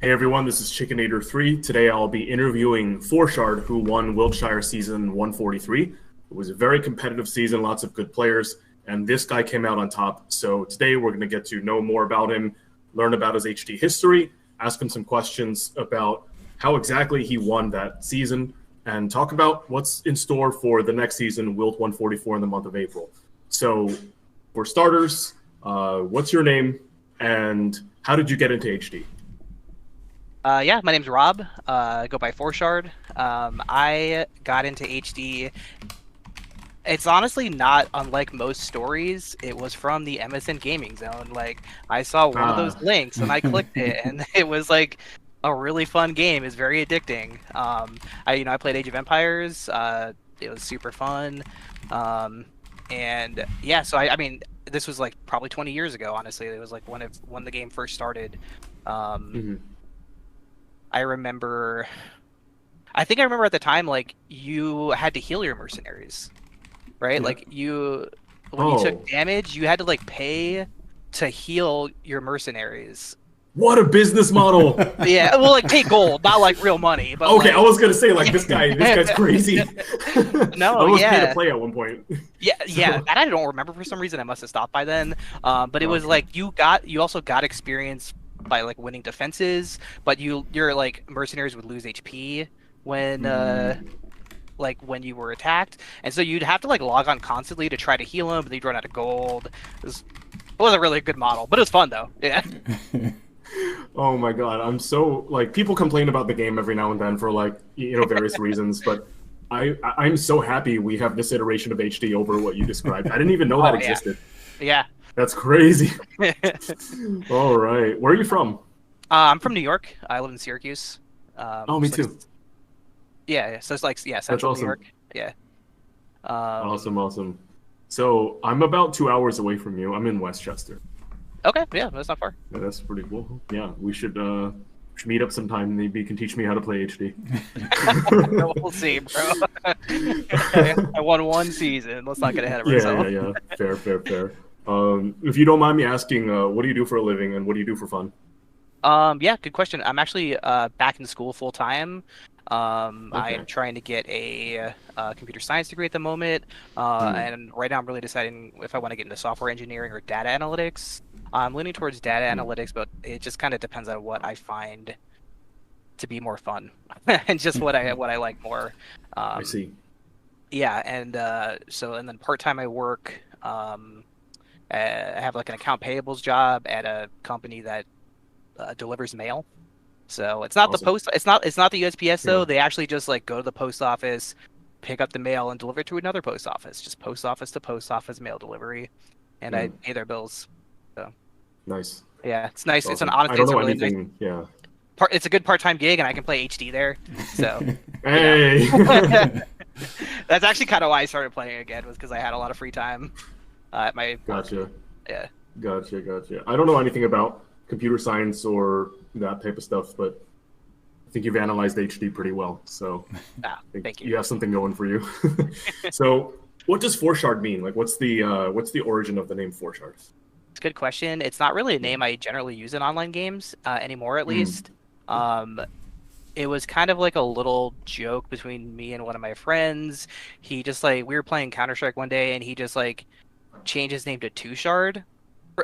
Hey everyone, this is Chickenator3. Today I'll be interviewing Forshard, who won Wiltshire season 143. It was a very competitive season, lots of good players, and this guy came out on top. So today we're going to get to know more about him, learn about his HD history, ask him some questions about how exactly he won that season, and talk about what's in store for the next season, Wilt 144 in the month of April. So for starters, what's your name and how did you get into HD? Yeah, my name's Rob. I go by Forshard. I got into HD. It's honestly not unlike most stories. It was from the MSN Gaming Zone. Like, I saw one of those links and I clicked it, and it was like a really fun game. It's very addicting. I played Age of Empires. It was super fun. And yeah, so I mean, this was like probably 20 years ago. Honestly, it was like when the game first started. I remember. I think I remember at the time, like, you had to heal your mercenaries, right? Yeah. Like, when you took damage, you had to like pay to heal your mercenaries. What a business model! Yeah, well, like pay gold, not like real money. But okay, like... I was gonna say like this guy's crazy. No, I was yeah, paid to play at one point. yeah. That I don't remember for some reason. I must have stopped by then. But it was like you also got experience by like winning defenses, but your like mercenaries would lose HP when when you were attacked, and so you'd have to like log on constantly to try to heal them, but they'd run out of gold. It wasn't really a good model, but it was fun though. Yeah. Oh my god, I'm so like people complain about the game every now and then for like various reasons, but I'm so happy we have this iteration of HD over what you described. I didn't even know that existed. Yeah. That's crazy. All right, where are you from? I'm from New York. I live in Syracuse. Me too. Yeah, so it's like central awesome. New York. Yeah. Awesome. So I'm about 2 hours away from you. I'm in Westchester. Okay, yeah, that's not far. Yeah, that's pretty cool. Yeah, we should meet up sometime. Maybe you can teach me how to play HD. We'll see, bro. I won one season. Let's not get ahead of ourselves. Yeah. Fair. If you don't mind me asking, what do you do for a living and what do you do for fun? Yeah, good question. I'm actually back in school full time. I am trying to get a computer science degree at the moment, and right now I'm really deciding if I want to get into software engineering or data analytics. I'm leaning towards data analytics, but it just kind of depends on what I find to be more fun and just what I like more. I see. Yeah, and then part-time I work. I have like an account payables job at a company that delivers mail. So it's not the post. It's not the USPS though. They actually just like go to the post office, pick up the mail, and deliver it to another post office. Just post office to post office mail delivery, and I pay their bills. So nice. Yeah, it's nice. Awesome. It's an honestly, I don't it's know a really anything. nice. Yeah. It's a good part-time gig, and I can play HD there. So. Hey. That's actually kind of why I started playing again, was because I had a lot of free time at my. Gotcha. Yeah. Gotcha. I don't know anything about computer science or that type of stuff, but I think you've analyzed HD pretty well. So thank you. You have something going for you. So what does Forshard mean? Like, what's the origin of the name Forshard? It's a good question. It's not really a name I generally use in online games anymore, at least. It was kind of like a little joke between me and one of my friends. He just like, we were playing Counter-Strike one day, and he just like changed his name to Two Shard.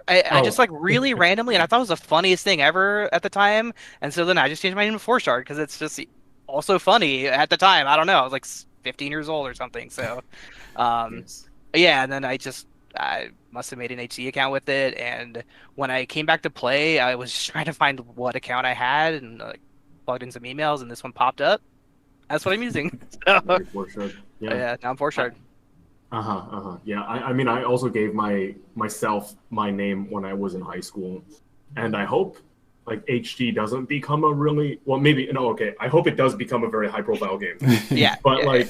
I just like really randomly, and I thought it was the funniest thing ever at the time. And so then I just changed my name to Forshard because it's just also funny at the time. I don't know. I was like 15 years old or something. So, yeah. And then I must have made an HD account with it. And when I came back to play, I was just trying to find what account I had and plugged in some emails, and this one popped up. That's what I'm using. So, yeah, now I'm Forshard. Yeah, I mean, I also gave myself my name when I was in high school, and I hope like HD doesn't become a really I hope it does become a very high profile game. But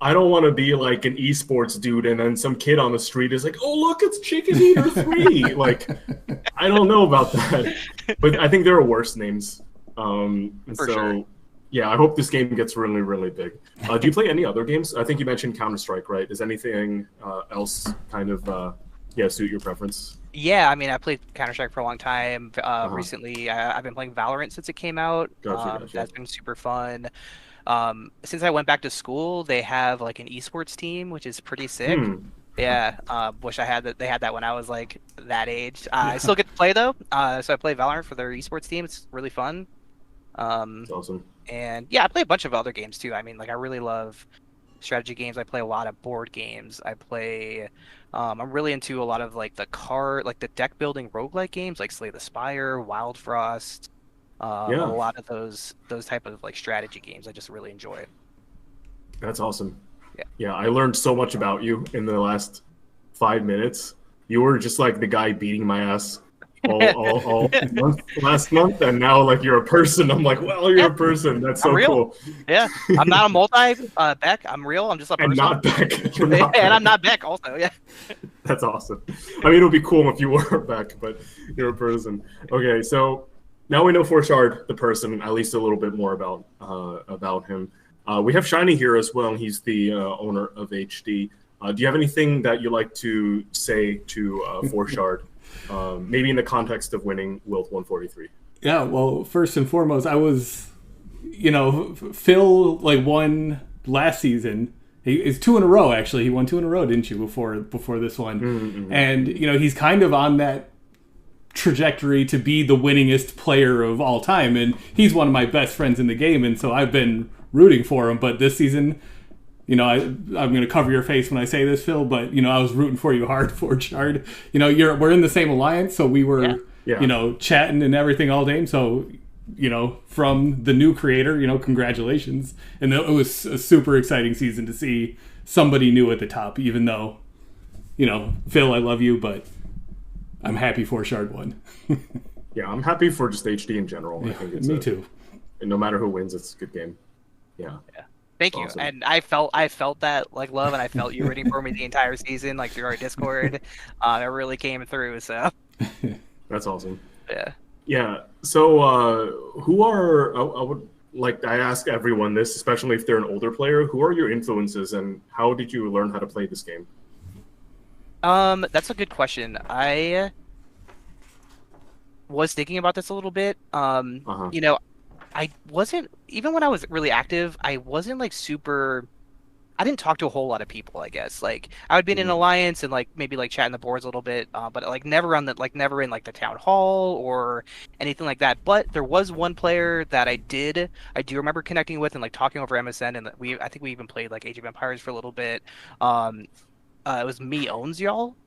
I don't want to be like an esports dude, and then some kid on the street is like, "Oh, look, it's Chicken Eater 3." Like, I don't know about that, but I think there are worse names. Sure. Yeah, I hope this game gets really, really big. Do you play any other games? I think you mentioned Counter-Strike, right? Is anything else kind of suit your preference? Yeah, I mean, I played Counter-Strike for a long time. Uh-huh. Recently, I've been playing Valorant since it came out. Gotcha, gotcha. That's been super fun. Since I went back to school, they have like an esports team, which is pretty sick. Hmm. Yeah, wish I had that. They had that when I was like that age. I Yeah, still get to play though. So I play Valorant for their esports team. It's really fun. Um, it's awesome. and yeah, I play a bunch of other games too. I mean, like I really love strategy games. I play a lot of board games. I play. I'm really into a lot of like like the deck building roguelike games, like Slay the Spire, Wild Frost. A Yeah, lot of those type of like strategy games. I just really enjoy. that's awesome. Yeah. Yeah, I learned so much about you in the last 5 minutes. You were just like the guy beating my ass all month, last month, and now like you're a person. I'm like, well, Yeah, you're a person. That's I'm so real. cool. Yeah, I'm not a multi Beck. I'm real. I'm just a And person, not back. You're and not back. I'm not Beck. Also, yeah. That's awesome. I mean, it would be cool if you were back, but you're a person. Okay, so now we know Forshard, the person, at least a little bit more about him. We have Shiny here as well. He's the owner of HD. Do you have anything that you like to say to Forshard, maybe in the context of winning Wilt 143? Yeah, well, first and foremost, I was, Phil like won last season. It's two in a row actually. He won two in a row, didn't you? Before this one, and he's kind of on that trajectory to be the winningest player of all time, and he's one of my best friends in the game, and so I've been rooting for him. But this season, I'm going to cover your face when I say this, Phil, but I was rooting for you hard, Forchard. We're in the same alliance, so we were, Yeah. chatting and everything all day. So, from the new creator, congratulations. And it was a super exciting season to see somebody new at the top, even though, Phil, I love you, but I'm happy Forchard won. Yeah, I'm happy for just HD in general. Yeah, I think it's me too. And no matter who wins, it's a good game. Yeah. Yeah. Thank you. Awesome. And I felt that like love, and I felt you rooting for me the entire season, like through our Discord. It really came through. So That's awesome. yeah. Yeah. So, who are I would like I ask everyone this, especially if they're an older player. Who are your influences, and how did you learn how to play this game? That's a good question. I was thinking about this a little bit. Uh-huh. I wasn't even when I was really active. I wasn't like super. I didn't talk to a whole lot of people. I guess like I would be in an alliance and like maybe like chatting the boards a little bit, but like never in like the town hall or anything like that. But there was one player that I do remember connecting with and like talking over MSN, and I think we even played like Age of Empires for a little bit. It was Me Owns Y'all.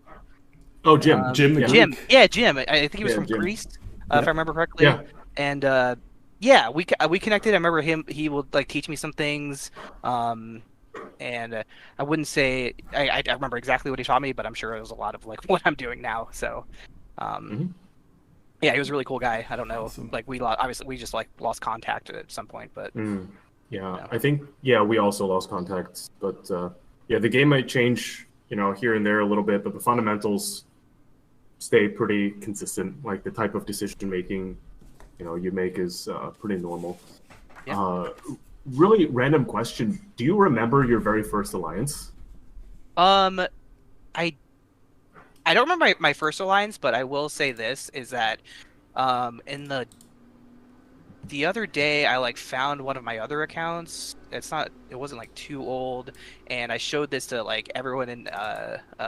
Oh, Jim. Jim Yeah. Jim, McGreek. yeah, Jim. I think he was Yeah, from Jim. Greece, Yeah. if I remember correctly. Yeah. And yeah, we connected. I remember him. He would like teach me some things. And I wouldn't say I remember exactly what he taught me, but I'm sure it was a lot of like what I'm doing now. So, Mhm. yeah, he was a really cool guy. I don't know, Awesome. like obviously we just like lost contact at some point, but Yeah, Yeah. I think we also lost contacts, but yeah, the game might change, here and there a little bit, but the fundamentals stay pretty consistent. Like the type of decision making, you make is pretty normal. Yeah. Really random question: do you remember your very first alliance? I I don't remember my first alliance, but I will say this is that in the other day I like found one of my other accounts. It wasn't like too old, and I showed this to like everyone in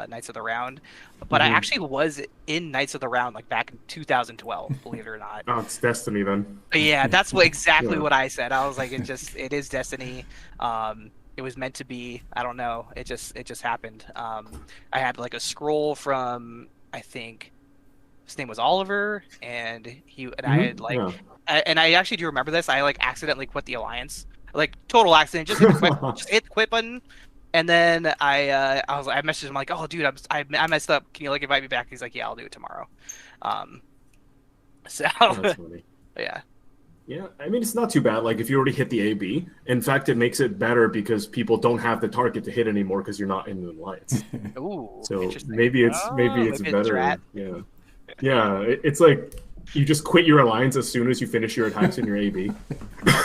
Knights of the Round. But I actually was in Knights of the Round like back in 2012, believe it or not. Oh, it's Destiny then. But yeah, that's exactly Yeah. what I said. I was like, it is Destiny. It was meant to be. I don't know. It just happened. I had like a scroll from, I think his name was Oliver, and I had like, Yeah. and I actually do remember this. I like accidentally quit the alliance, like total accident. Just hit the quit, just hit the quit button, and then I messaged him like, oh dude, I messed up. Can you like invite me back? He's like, yeah, I'll do it tomorrow. So That's funny. yeah. Yeah, I mean it's not too bad. Like if you already hit the AB, in fact, it makes it better because people don't have the target to hit anymore because you're not in the alliance. Ooh, So interesting. maybe it's Oh, maybe it's maybe it's better. rat. Yeah, yeah. It's like you just quit your alliance as soon as you finish your attacks in your AB or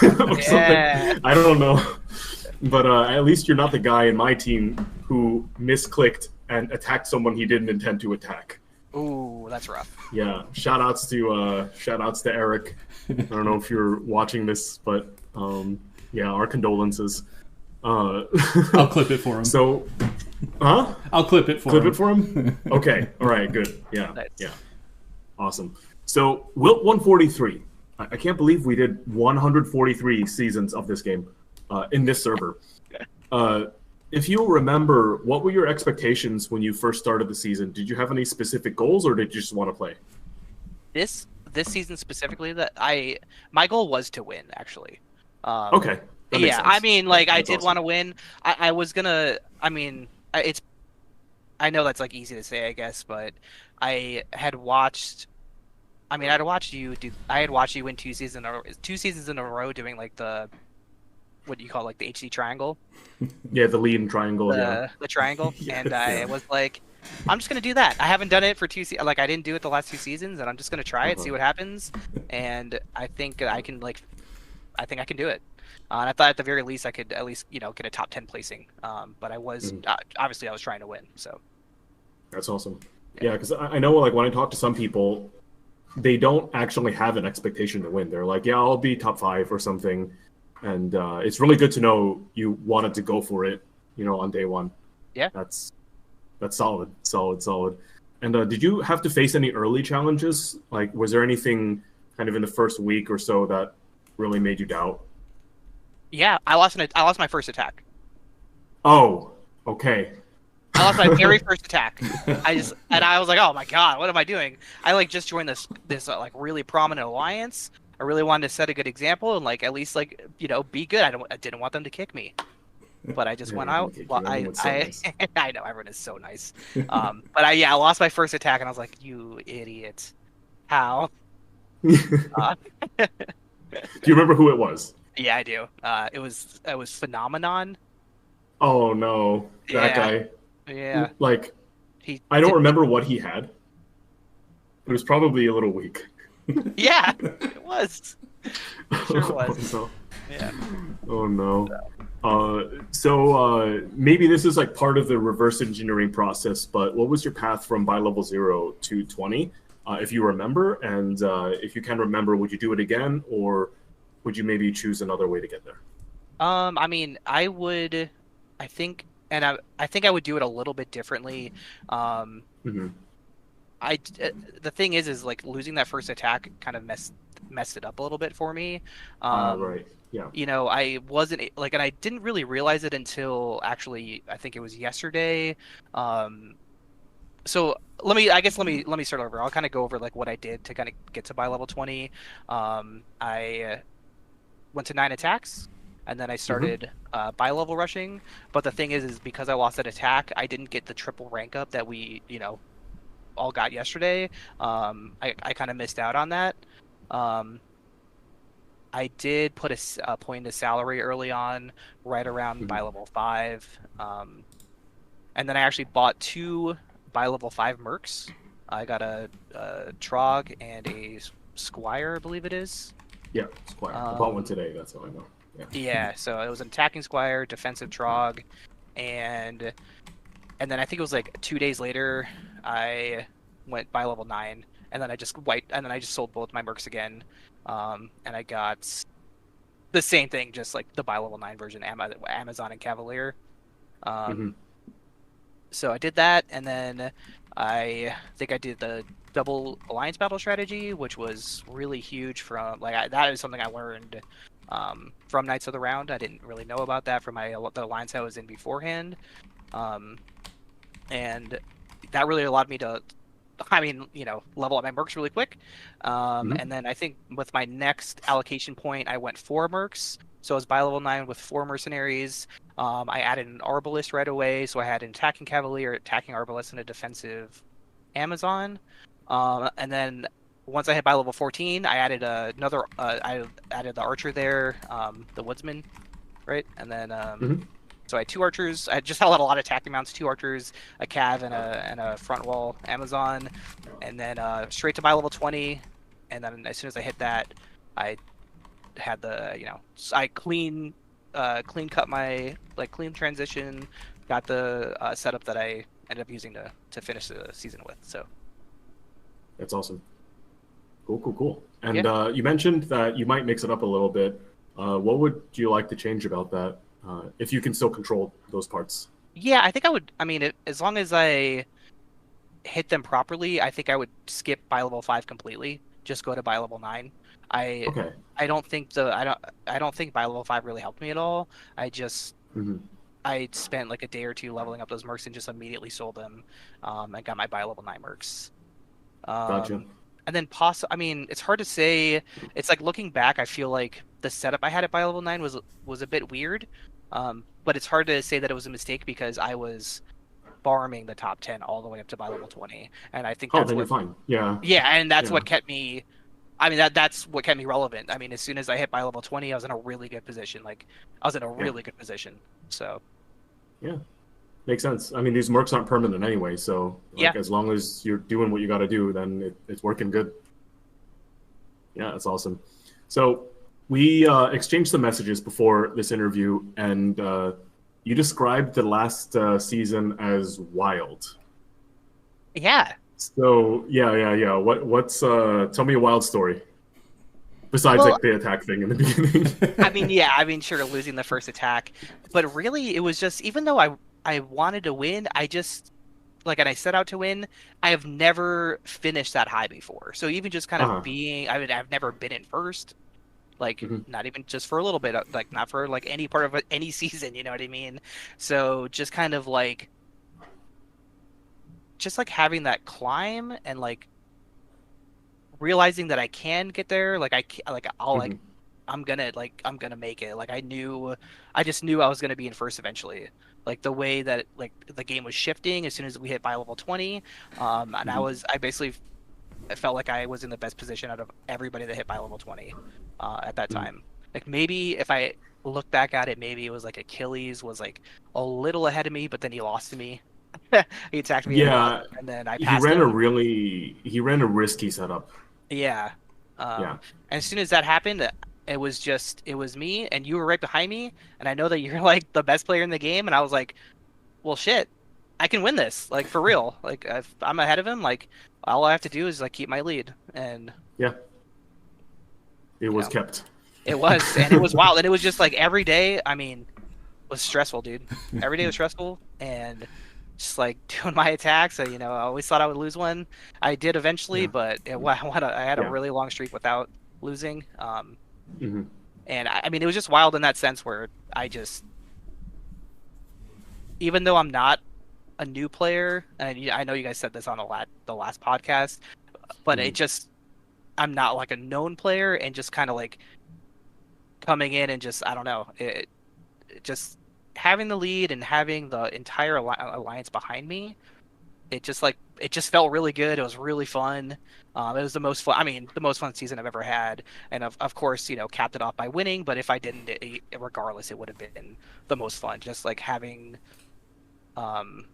Yeah. something. I don't know, but at least you're not the guy in my team who misclicked and attacked someone he didn't intend to attack. Ooh, Ooh, that's rough. Yeah, shout outs to Eric. I don't know if you're watching this, but yeah, our condolences. I'll clip it for him. So, huh? I'll clip it for Clip him. it for him? Okay. All right, good. Yeah. Nice. Yeah. Awesome. So, Wilt 143. I can't believe we did 143 seasons of this game in this server. If you remember, what were your expectations when you first started the season? Did you have any specific goals, or did you just want to play? This season specifically, my goal was to win, actually. Okay. That makes Yeah, sense. I mean, like, I That's did awesome. want to win. I was gonna. I mean, I know that's like easy to say, I guess, but I had watched. I mean, I had watched you win 2 seasons in a row doing like what do you call it, like the HC triangle, Yeah, the lead and triangle. Yeah. the triangle, Yes. and I was like, I'm just gonna do that. I haven't done it for like I didn't do it the last 2 seasons, and I'm just gonna try it, see what happens, and I think I can do it. And I thought at the very least I could at least get a top 10 placing. But I was obviously I was trying to win. So That's awesome. Yeah, because I know, like, when I talk to some people, they don't actually have an expectation to win. They're like, yeah, I'll be top 5 or something. And it's really good to know you wanted to go for it, on day one. Yeah. That's solid. And did you have to face any early challenges? Like, was there anything kind of in the first week or so that really made you doubt? yeah, I lost my first attack. Oh, okay. I lost my very first attack. I was like, oh my god, what am I doing? I like just joined this like really prominent alliance. I really wanted to set a good example and like at least like be good. I didn't want them to kick me, but I just went out. Well, Nice. I know everyone is so nice. But I lost my first attack and I was like, you idiot, how? Do you remember who it was? Yeah, I do. It was Phenomenon. Oh no, that guy. Yeah. Like, I don't remember what he had. It was probably a little weak. Yeah, it was. It sure was. So, Yeah. oh no. So maybe this is like part of the reverse engineering process, but what was your path from by level 0 to 20? If you remember, and if you can remember, would you do it again, or would you maybe choose another way to get there? I mean, I think I would do it a little bit differently. Mm-hmm. The thing is like losing that first attack kind of messed it up a little bit for me. Right. Yeah. I wasn't like, and I didn't really realize it until actually I think it was yesterday. So let me start over. I'll kind of go over like what I did to kind of get to by level 20. I went to 9 attacks, and then I started by level rushing. But the thing is because I lost that attack, I didn't get the triple rank up that we all got yesterday. I kind of missed out on that. I did put a point into salary early on, right around by level 5. And then I actually bought 2 by level 5 mercs. I got a Trog and a Squire, I believe it is. Yeah, Squire. I bought one today, that's all I know. Yeah, so it was an attacking Squire, defensive Trog, and then I think it was like 2 days later, I went by level 9, and then I just sold both my mercs again, and I got the same thing, just like the by level 9 version, Amazon and Cavalier. So I did that, and then I think I did the double alliance battle strategy, which was really huge. That is something I learned from Knights of the Round. I didn't really know about that from the alliance I was in beforehand, and that really allowed me to, level up my mercs really quick. And then I think with my next allocation point, I went 4 mercs. So I was by level 9 with 4 mercenaries. I added an arbalist right away, so I had an attacking cavalier, attacking arbalist, and a defensive Amazon. And then once I hit by level 14, I added another. I added the archer there, the woodsman, right? And then so I had 2 archers. I just had a lot of attacking mounts, 2 archers, a cav, and a front wall Amazon, and then straight to by level 20. And then as soon as I hit that, I had I clean cut my clean transition, got the setup that I ended up using to finish the season with. So That's awesome. Cool. And Yeah. you mentioned that you might mix it up a little bit. What would you like to change about that, if you can still control those parts? Yeah, I think I would. I mean, as long as I hit them properly, I think I would skip by level 5 completely. Just go to by level 9. I Okay. I don't think I don't think by level 5 really helped me at all. I just Hmm. I spent like a day or two leveling up those mercs and just immediately sold them, and got my by level 9 mercs. Gotcha. And then I mean, it's hard to say. It's like looking back, I feel like the setup I had at by level 9 was a bit weird. But it's hard to say that it was a mistake because I was farming the top 10 all the way up to by level 20, and I think Oh, that's then you're what. fine. Yeah. Yeah, and that's Yeah. what kept me. I mean, that's what kept me relevant. I mean, as soon as I hit by level 20, I was in a really good position. Like, I was in a Yeah. really good position. So, Yeah. Makes sense. I mean, these mercs aren't permanent anyway, so yeah. like as long as you're doing what you got to do, then it's working good. Yeah, that's awesome. So we exchanged some messages before this interview, and you described the last season as wild. Yeah. So yeah. What's tell me a wild story besides Well, like the attack thing in the beginning. I mean, yeah, I mean, sure, losing the first attack, but really, it was just even though I wanted to win, I just like, and I set out to win. I have never finished that high before. So even just kind of Uh-huh. being, I mean, I've never been in first, like Hmm. not even just for a little bit, like not for like any part of any season. You know what I mean? So just kind of like, just like having that climb and like realizing that I can get there. Like like I'll Hmm. like I'm gonna make it. Like I just knew I was gonna be in first eventually. Like the way that like the game was shifting as soon as we hit by level 20, and Hmm. I basically I felt like I was in the best position out of everybody that hit by level 20, at that Hmm. time. Like maybe if I look back at it, maybe it was like Achilles was like a little ahead of me, but then he lost to me. He attacked me and lost, Yeah, and then I he passed ran a him. really he ran a risky setup. Yeah. Yeah. And as soon as that happened, it was me and you were right behind me, and I know that you're like the best player in the game, and I was like, well, shit, I can win this, like for real. Like if I'm ahead of him, like all I have to do is like keep my lead, and Yeah. It you was know, kept. and it was wild, and it was just like every day. I mean, was stressful, dude. Every day was stressful, and just like doing my attacks. I always thought I would lose one. I did eventually, Yeah. but I had a Yeah. really long streak without losing. Hmm. And I mean, it was just wild in that sense where I just, even though I'm not a new player, and I know you guys said this on the last podcast, but Hmm. I'm not like a known player, and just kind of like coming in and just I don't know, it just having the lead and having the entire alliance behind me, it just felt really good. It was really fun. It was the most fun. I mean, the most fun season I've ever had, and of course, capped it off by winning. But if I didn't, regardless, it would have been the most fun. Um,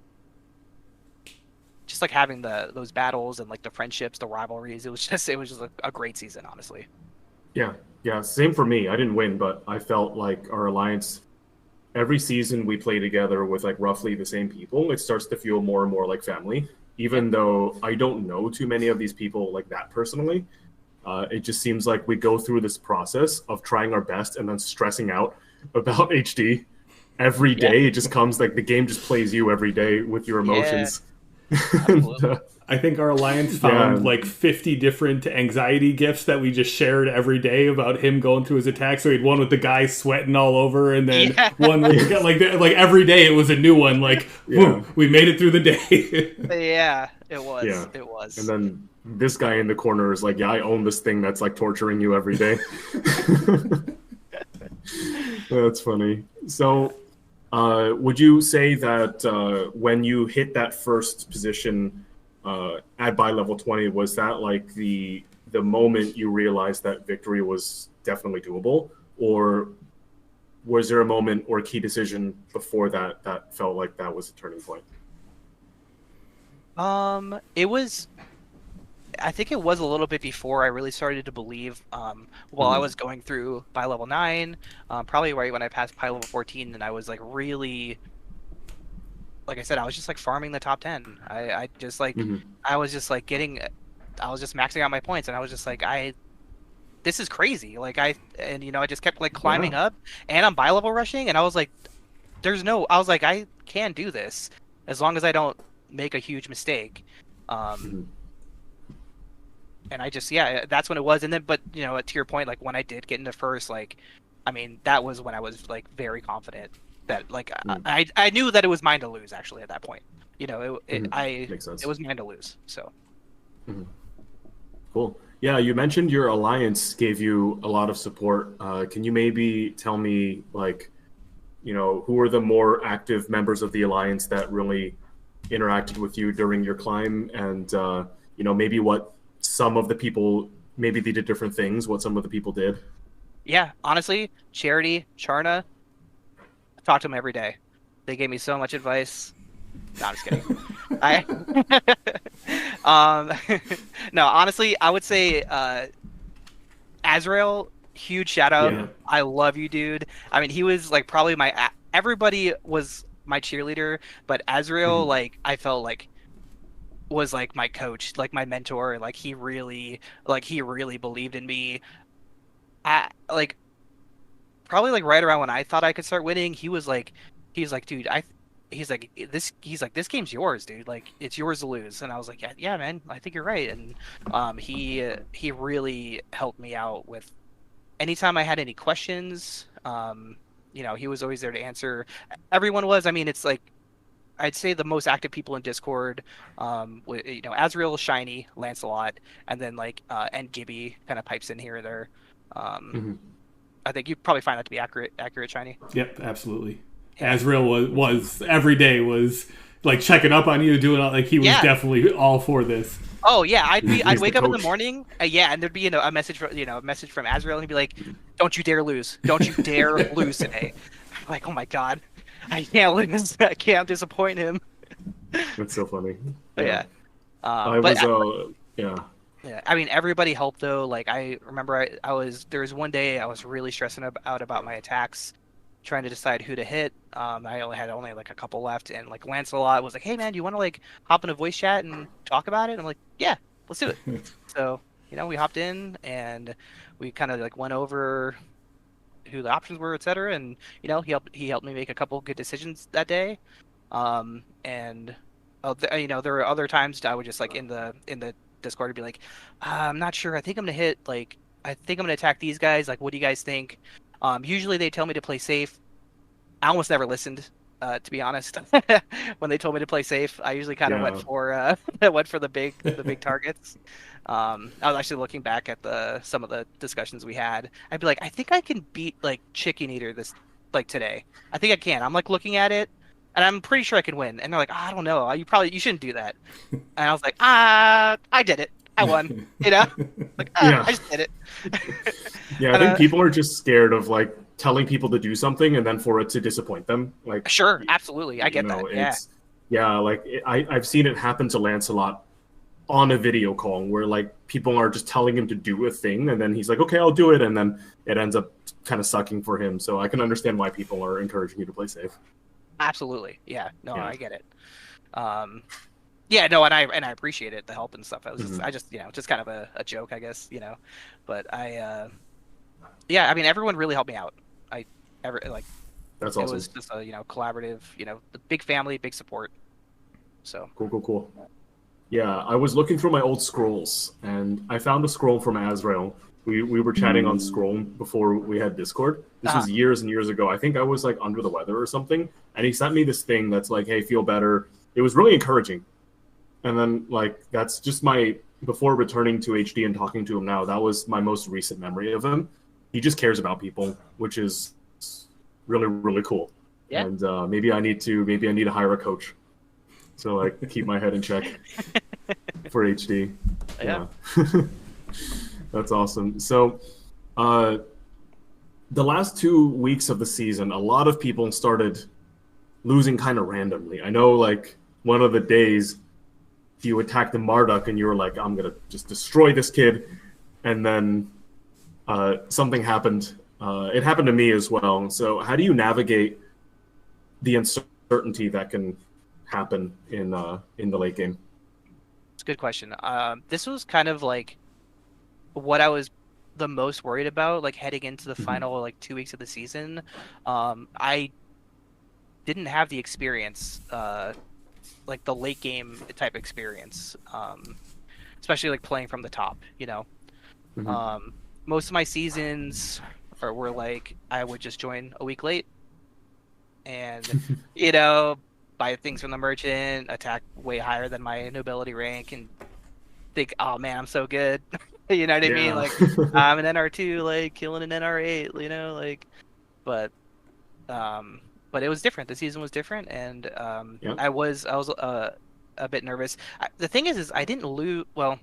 just like having those battles and like the friendships, the rivalries. It was just a great season, honestly. Yeah. Yeah. Same for me. I didn't win, but I felt like our alliance. Every season we play together with like roughly the same people, it starts to feel more and more like family. Yeah, Even though I don't know too many of these people like that personally, it just seems like we go through this process of trying our best and then stressing out about HD every yeah, day. It just comes like the game just plays you every day with your yeah, emotions. And, absolutely. I think our alliance yeah, found like 50 different anxiety gifts that we just shared every day about him going through his attack. So he had one with the guy sweating all over, and then Yeah, one with the guy, like every day it was a new one. Like, yeah, whew, we made it through the day. yeah. yeah. It And was. then this guy in the corner is like, "Yeah, I own this thing that's like torturing you every day." That's funny. So, would you say that when you hit that first position at by level 20, was that like the moment you realized that victory was definitely doable, or was there a moment or a key decision before that that felt like that was a turning point? It was. I think it was a little bit before I really started to believe. While I Hmm. was going through by level 9, probably right when I passed by level 14, and I was like really, like I said, I was just like farming the top 10. I just like, Hmm. I was just like getting. was just maxing out my points, and I was just like, this is crazy. Like I just kept like climbing up, and I'm bi-level rushing, and I was like, I was like, I can do this as long as I don't make a huge mistake. And I just, that's when it was. And then, but to your point, like when I did get into first, like, I mean, that was when I was like very confident that like I knew that it was mine to lose actually at that point. It was mine to lose. So. Cool. Yeah, you mentioned your alliance gave you a lot of support. Can you maybe tell me, like, who are the more active members of the alliance that really interacted with you during your climb, and maybe what some of the people, maybe they did different things, what some of the people did? Yeah, honestly, Charity, Charna, I talk to them every day. They gave me so much advice. No, I'm just kidding. No, honestly, I would say Azrael, huge shout out. Yeah. I love you, dude. I mean, he was like probably everybody was my cheerleader, but Azrael, like, I felt like was like my coach, like my mentor. Like he really believed in me. Probably like right around when I thought I could start winning, he's like, dude, he's like, this game's yours, dude. Like, it's yours to lose. And I was like, yeah, man, I think you're right. And he really helped me out with anytime I had any questions. He was always there to answer. Everyone was. I mean, it's like, I'd say the most active people in Discord, Azrael, Shiny, Lancelot, and then like and Gibby kind of pipes in here or there. I think you probably find that to be accurate, Shiny. Yep, absolutely. Azrael was every day was like checking up on you, doing like he was definitely all for this. Oh yeah, I'd wake up in the morning, and there'd be a message from Azrael, and he'd be like, "Don't you dare lose! Don't you dare lose today!" I'm like, oh my god, I can't lose! I can't disappoint him. That's so funny. But yeah. Yeah, I mean, everybody helped though. Like I remember, there was one day I was really stressing out about my attacks, trying to decide who to hit. I only had like a couple left, and like Lancelot was like, "Hey man, do you want to like hop in a voice chat and talk about it?" And I'm like, "Yeah, let's do it." So we hopped in and we kind of like went over who the options were, etc. And he helped me make a couple good decisions that day. There were other times I would just like in the Discord to be like, I'm not sure. I think I'm gonna attack these guys. Like, what do you guys think? Usually they tell me to play safe. I almost never listened, to be honest. When they told me to play safe, I usually kind of went for the big targets. I was actually looking back at some of the discussions we had. I'd be like, I think I can beat like Chicken Eater today. I think I can. I'm like looking at it, and I'm pretty sure I can win. And they're like, I don't know. You shouldn't do that. And I was like, I did it. I won. I just did it. I think people are just scared of like telling people to do something and then for it to disappoint them. Like, sure, absolutely, I get that. Like I've seen it happen to Lancelot on a video call where like people are just telling him to do a thing, and then he's like, okay, I'll do it, and then it ends up kind of sucking for him. So I can understand why people are encouraging you to play safe. Absolutely, I get it. And I appreciate it, the help and stuff. I was just kind of a joke, I guess, But I mean, everyone really helped me out. That's awesome. It was just a collaborative, the big family, big support. So cool. Yeah, I was looking through my old scrolls and I found a scroll from Azrael. We were chatting on Scroll before we had Discord. This was years and years ago. I think I was like under the weather or something, and he sent me this thing that's like, "Hey, feel better." It was really encouraging. And then like that's just before returning to HD and talking to him now, that was my most recent memory of him. He just cares about people, which is really, really cool. Yeah. And maybe I need to hire a coach. So like keep my head in check for HD. Yeah. That's awesome. So the last 2 weeks of the season, a lot of people started losing kind of randomly. I know like one of the days you attacked the Marduk and you were like, I'm going to just destroy this kid. And then something happened. It happened to me as well. So how do you navigate the uncertainty that can happen in the late game? It's a good question. This was kind of like what I was the most worried about, like heading into the Mhm. final like 2 weeks of the season. I didn't have the experience, like the late game type experience, especially like playing from the top. Mhm. Um, Most of my seasons were like I would just join a week late and you know buy things from the merchant, attack way higher than my nobility rank, and think, oh man, I'm so good. You know what I mean? Yeah. Like I'm an NR2, like killing an NR8. Like, but um, but it was different. The season was different, and Yeah. I was a bit nervous. The thing is I didn't lose. Well,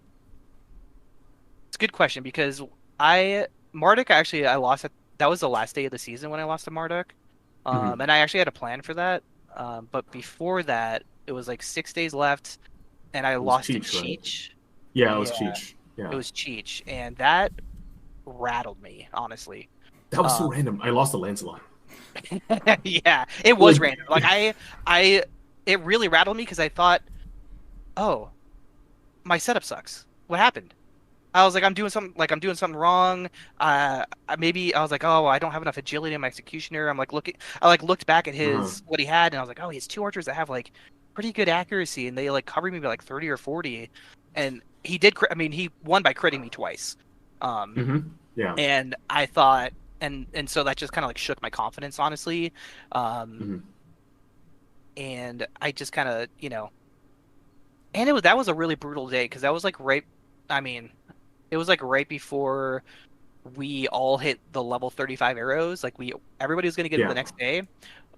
it's a good question because I Marduk actually I lost at that was the last day of the season when I lost to Marduk, Mhm. and I actually had a plan for that. But before that, it was like 6 days left, and I It was lost to Cheech, right? Cheech. Yeah, it was Yeah, Cheech. it Yeah. was Cheech, and that rattled me honestly. That was so Um, random. I lost to Lancelot. yeah, it was Like, random. Like I, it really rattled me because I thought, oh, my setup sucks. What happened? I was like, I'm doing something wrong. Maybe I was like, oh, I don't have enough agility in my executioner. I like looked back at uh-huh. his what he had, and I was like, oh, he has two archers that have like pretty good accuracy, and they like covered me by like 30 or 40, and he did. I mean, he won by critting me twice. Um, Yeah. and I thought, and so that just kind of like shook my confidence, honestly. Um, Hmm. and I just kind of, and that was a really brutal day because that was like right. I mean, it was like right before we all hit the level 35 arrows. Like everybody was going to get them the Yeah. next day,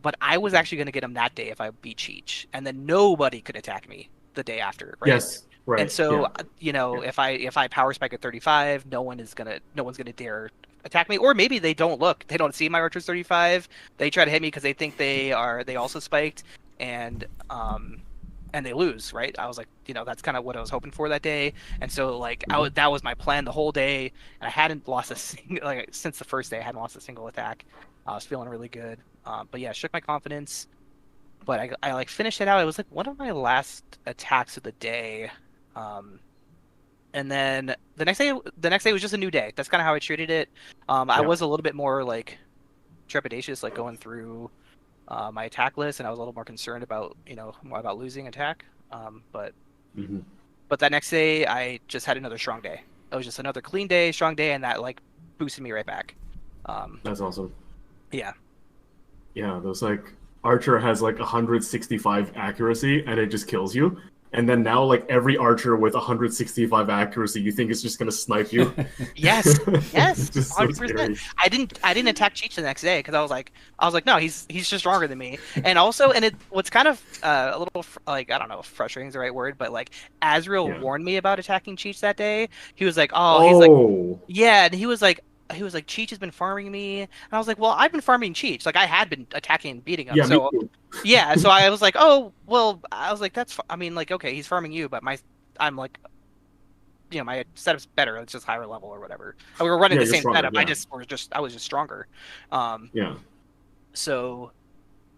but I was actually going to get them that day if I beat Cheech, and then nobody could attack me the day after, right? Yes. And Right. so, Yeah. Yeah. if I power spike at 35, no one's gonna dare attack me. Or maybe they don't see my archer's 35. They try to hit me because they think they also spiked, and and they lose, right? I was like, that's kind of what I was hoping for that day. And so like Hmm. that was my plan the whole day, and I hadn't lost a single like since the first day. I hadn't lost a single attack. I was feeling really good. But yeah, shook my confidence. But I like finished it out. It was like one of my last attacks of the day. Um, and then the next day was just a new day. That's kind of how I treated it. I Yeah. was a little bit more like trepidatious, like going through my attack list, and I was a little more concerned about more about losing attack. But Hmm. that next day, I just had another strong day. It was just another clean day, strong day, and that like boosted me right back. Um, That's awesome. yeah, Yeah. Those like Archer has like 165 accuracy and it just kills you. And then now like every Archer with 165 accuracy, you think it's just gonna snipe you. yes, It's yes, just so 100%. scary. I didn't attack Cheech the next day because I was like, no, he's just stronger than me. And also, what's kind of a little like I don't know if frustrating is the right word, but like Azrael Yeah. warned me about attacking Cheech that day. He was like, oh, he's like, Oh. yeah, and he was like, Cheech has been farming me, and I was like, well, I've been farming Cheech, like I had been attacking and beating him, Yeah. Me so too. yeah, so I was like, oh, well, I was like, I mean, like, okay, he's farming you, but I'm like, my setup's better. It's just higher level or whatever. We were running Yeah. the You're same stronger. setup. Yeah. I was just stronger. Um, Yeah. so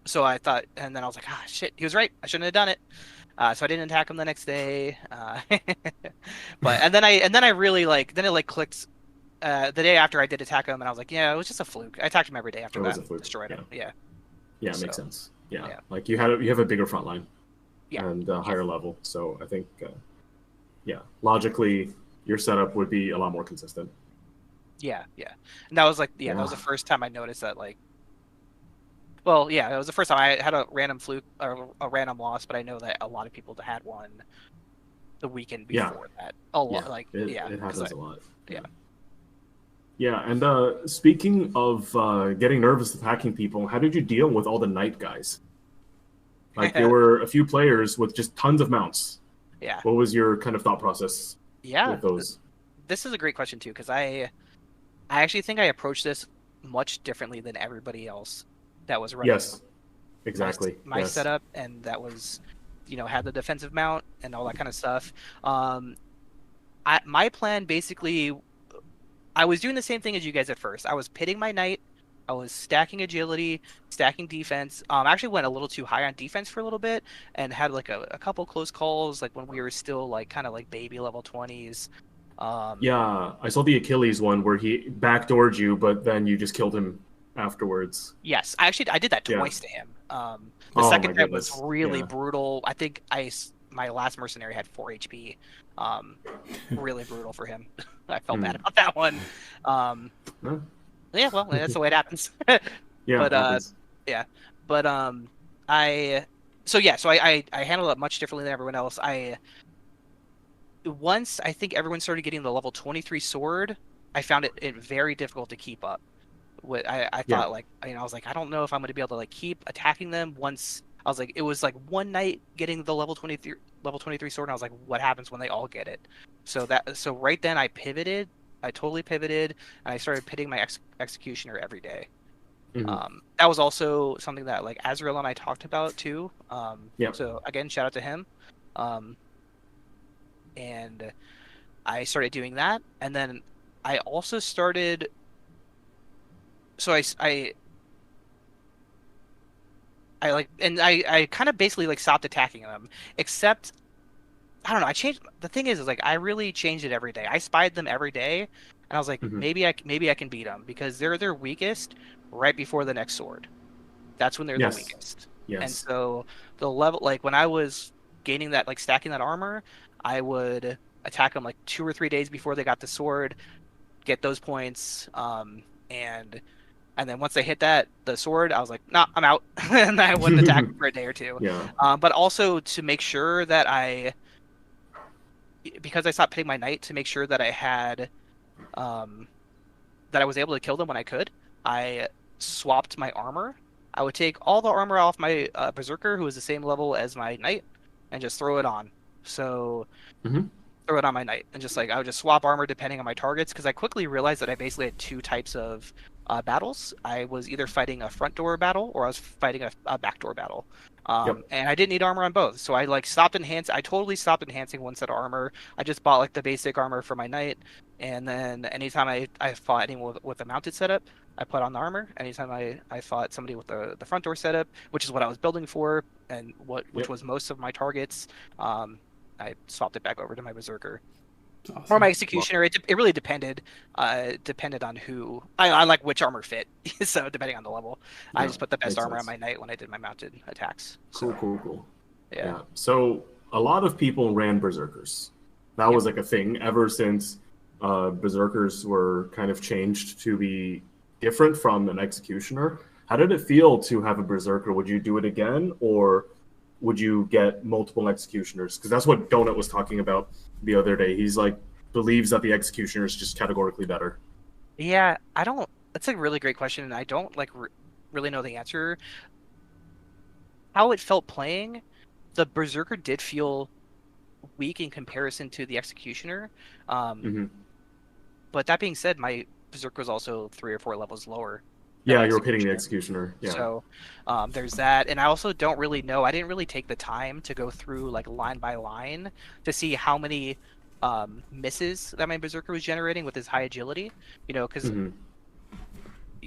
so I thought, and then I was like, ah, shit, he was right. I shouldn't have done it. So I didn't attack him the next day. But and then I really like then it like clicked. The day after I did attack him, and I was like, yeah, it was just a fluke. I attacked him every day after It was that a and fluke. destroyed Yeah. him. Yeah. Yeah. It makes So sense. Yeah. yeah, Like you have a bigger front line yeah, and a yeah, higher level. So I think, yeah, logically, your setup would be a lot more consistent. yeah, yeah. And that was like, yeah, that was Yeah. the first time I noticed that, like, well, yeah, it was the first time I had a random fluke or a random loss, but I know that a lot of people had one the weekend Yeah. before that. A lot, Yeah. like, yeah, It because happens a lot. yeah. Yeah. Yeah. And speaking of getting nervous attacking people, how did you deal with all the knight guys? Like there were a few players with just tons of mounts. Yeah, What was your kind of thought process yeah. with those? This is a great question too, because I actually think I approached this much differently than everybody else that was running Yes. my Exactly. my Yes. setup, and that was, had the defensive mount and all that kind of stuff. Um, my plan basically, I was doing the same thing as you guys at first. I was pitting my knight I was stacking agility, stacking defense. I actually went a little too high on defense for a little bit, and had like a couple close calls, like when we were still like kind of like baby level 20s. Yeah, I saw the Achilles one where he backdoored you, but then you just killed him afterwards. Yes, I did that Yeah. twice to him. The Oh second my time was goodness. really Yeah. brutal. I think my last mercenary had 4 HP. Um, really brutal for him. I felt bad about that one. Um, Huh? yeah, well, that's the way it happens. Yeah, But it happens. yeah, but I so yeah, so I handle it much differently than everyone else. Once I think everyone started getting the level 23 sword, I found it very difficult to keep up. I Yeah. thought like, you know, I was like, I don't know if I'm going to be able to like keep attacking them once. I was like, it was like one night getting the level 23 sword, and I was like, what happens when they all get it? So right then I pivoted. I totally pivoted, and I started pitting my executioner every day. Hmm. That was also something that like Azrael and I talked about too. Yep. So again, shout out to him. Um, and I started doing that, and then I also started. So I like, and I kind of basically like stopped attacking them, except I don't know. I changed. The thing is like I really changed it every day. I spied them every day, and I was like, Hmm. maybe I can beat them because they're their weakest right before the next sword. That's when they're the Yes. weakest. And Yes. so the level, like when I was gaining that, like stacking that armor, I would attack them like 2 or 3 days before they got the sword, get those points, and then once they hit the sword, I was like, nah, I'm out, and I wouldn't attack them for a day or two. Yeah. But also to make sure that because I stopped hitting my knight, to make sure that I had, um, that I was able to kill them when I could, I swapped my armor. I would take all the armor off my berserker, who was the same level as my knight, and just throw it on. So Hmm. throw it on my knight, and just like I would just swap armor depending on my targets, because I quickly realized that I basically had two types of battles. I was either fighting a front door battle or I was fighting a back door battle. Yep. And I didn't need armor on both, so I like stopped enhancing. I totally stopped enhancing one set of armor. I just bought like the basic armor for my knight, and then anytime I fought anyone with a mounted setup, I put on the armor. Anytime I fought somebody with the front door setup, which is what I was building for, and which Yep. was most of my targets, I swapped it back over to my berserker It's or my awesome. Well, executioner. It really depended on who I like, which armor fit. So depending on the level, I yeah. just put the best Makes armor on sense. my knight when I did my mounted attacks. Cool. So Cool. Cool. yeah, Yeah. So a lot of people ran berserkers. That yep. was like a thing ever since berserkers were kind of changed to be different from an executioner. How did it feel to have a berserker? Would you do it again, or would you get multiple executioners? Because that's what Donut was talking about the other day. He's like believes that the executioner is just categorically better. Yeah, I don't. That's a really great question, and I don't like really know the answer. How it felt playing, the berserker did feel weak in comparison to the executioner. Um, Hmm. but that being said, my berserker was also 3 or 4 levels lower than Yeah, my you were pitting the executioner. executioner. Yeah. So there's that, and I also don't really know. I didn't really take the time to go through like line by line to see how many misses that my berserker was generating with his high agility. You know, because Hmm.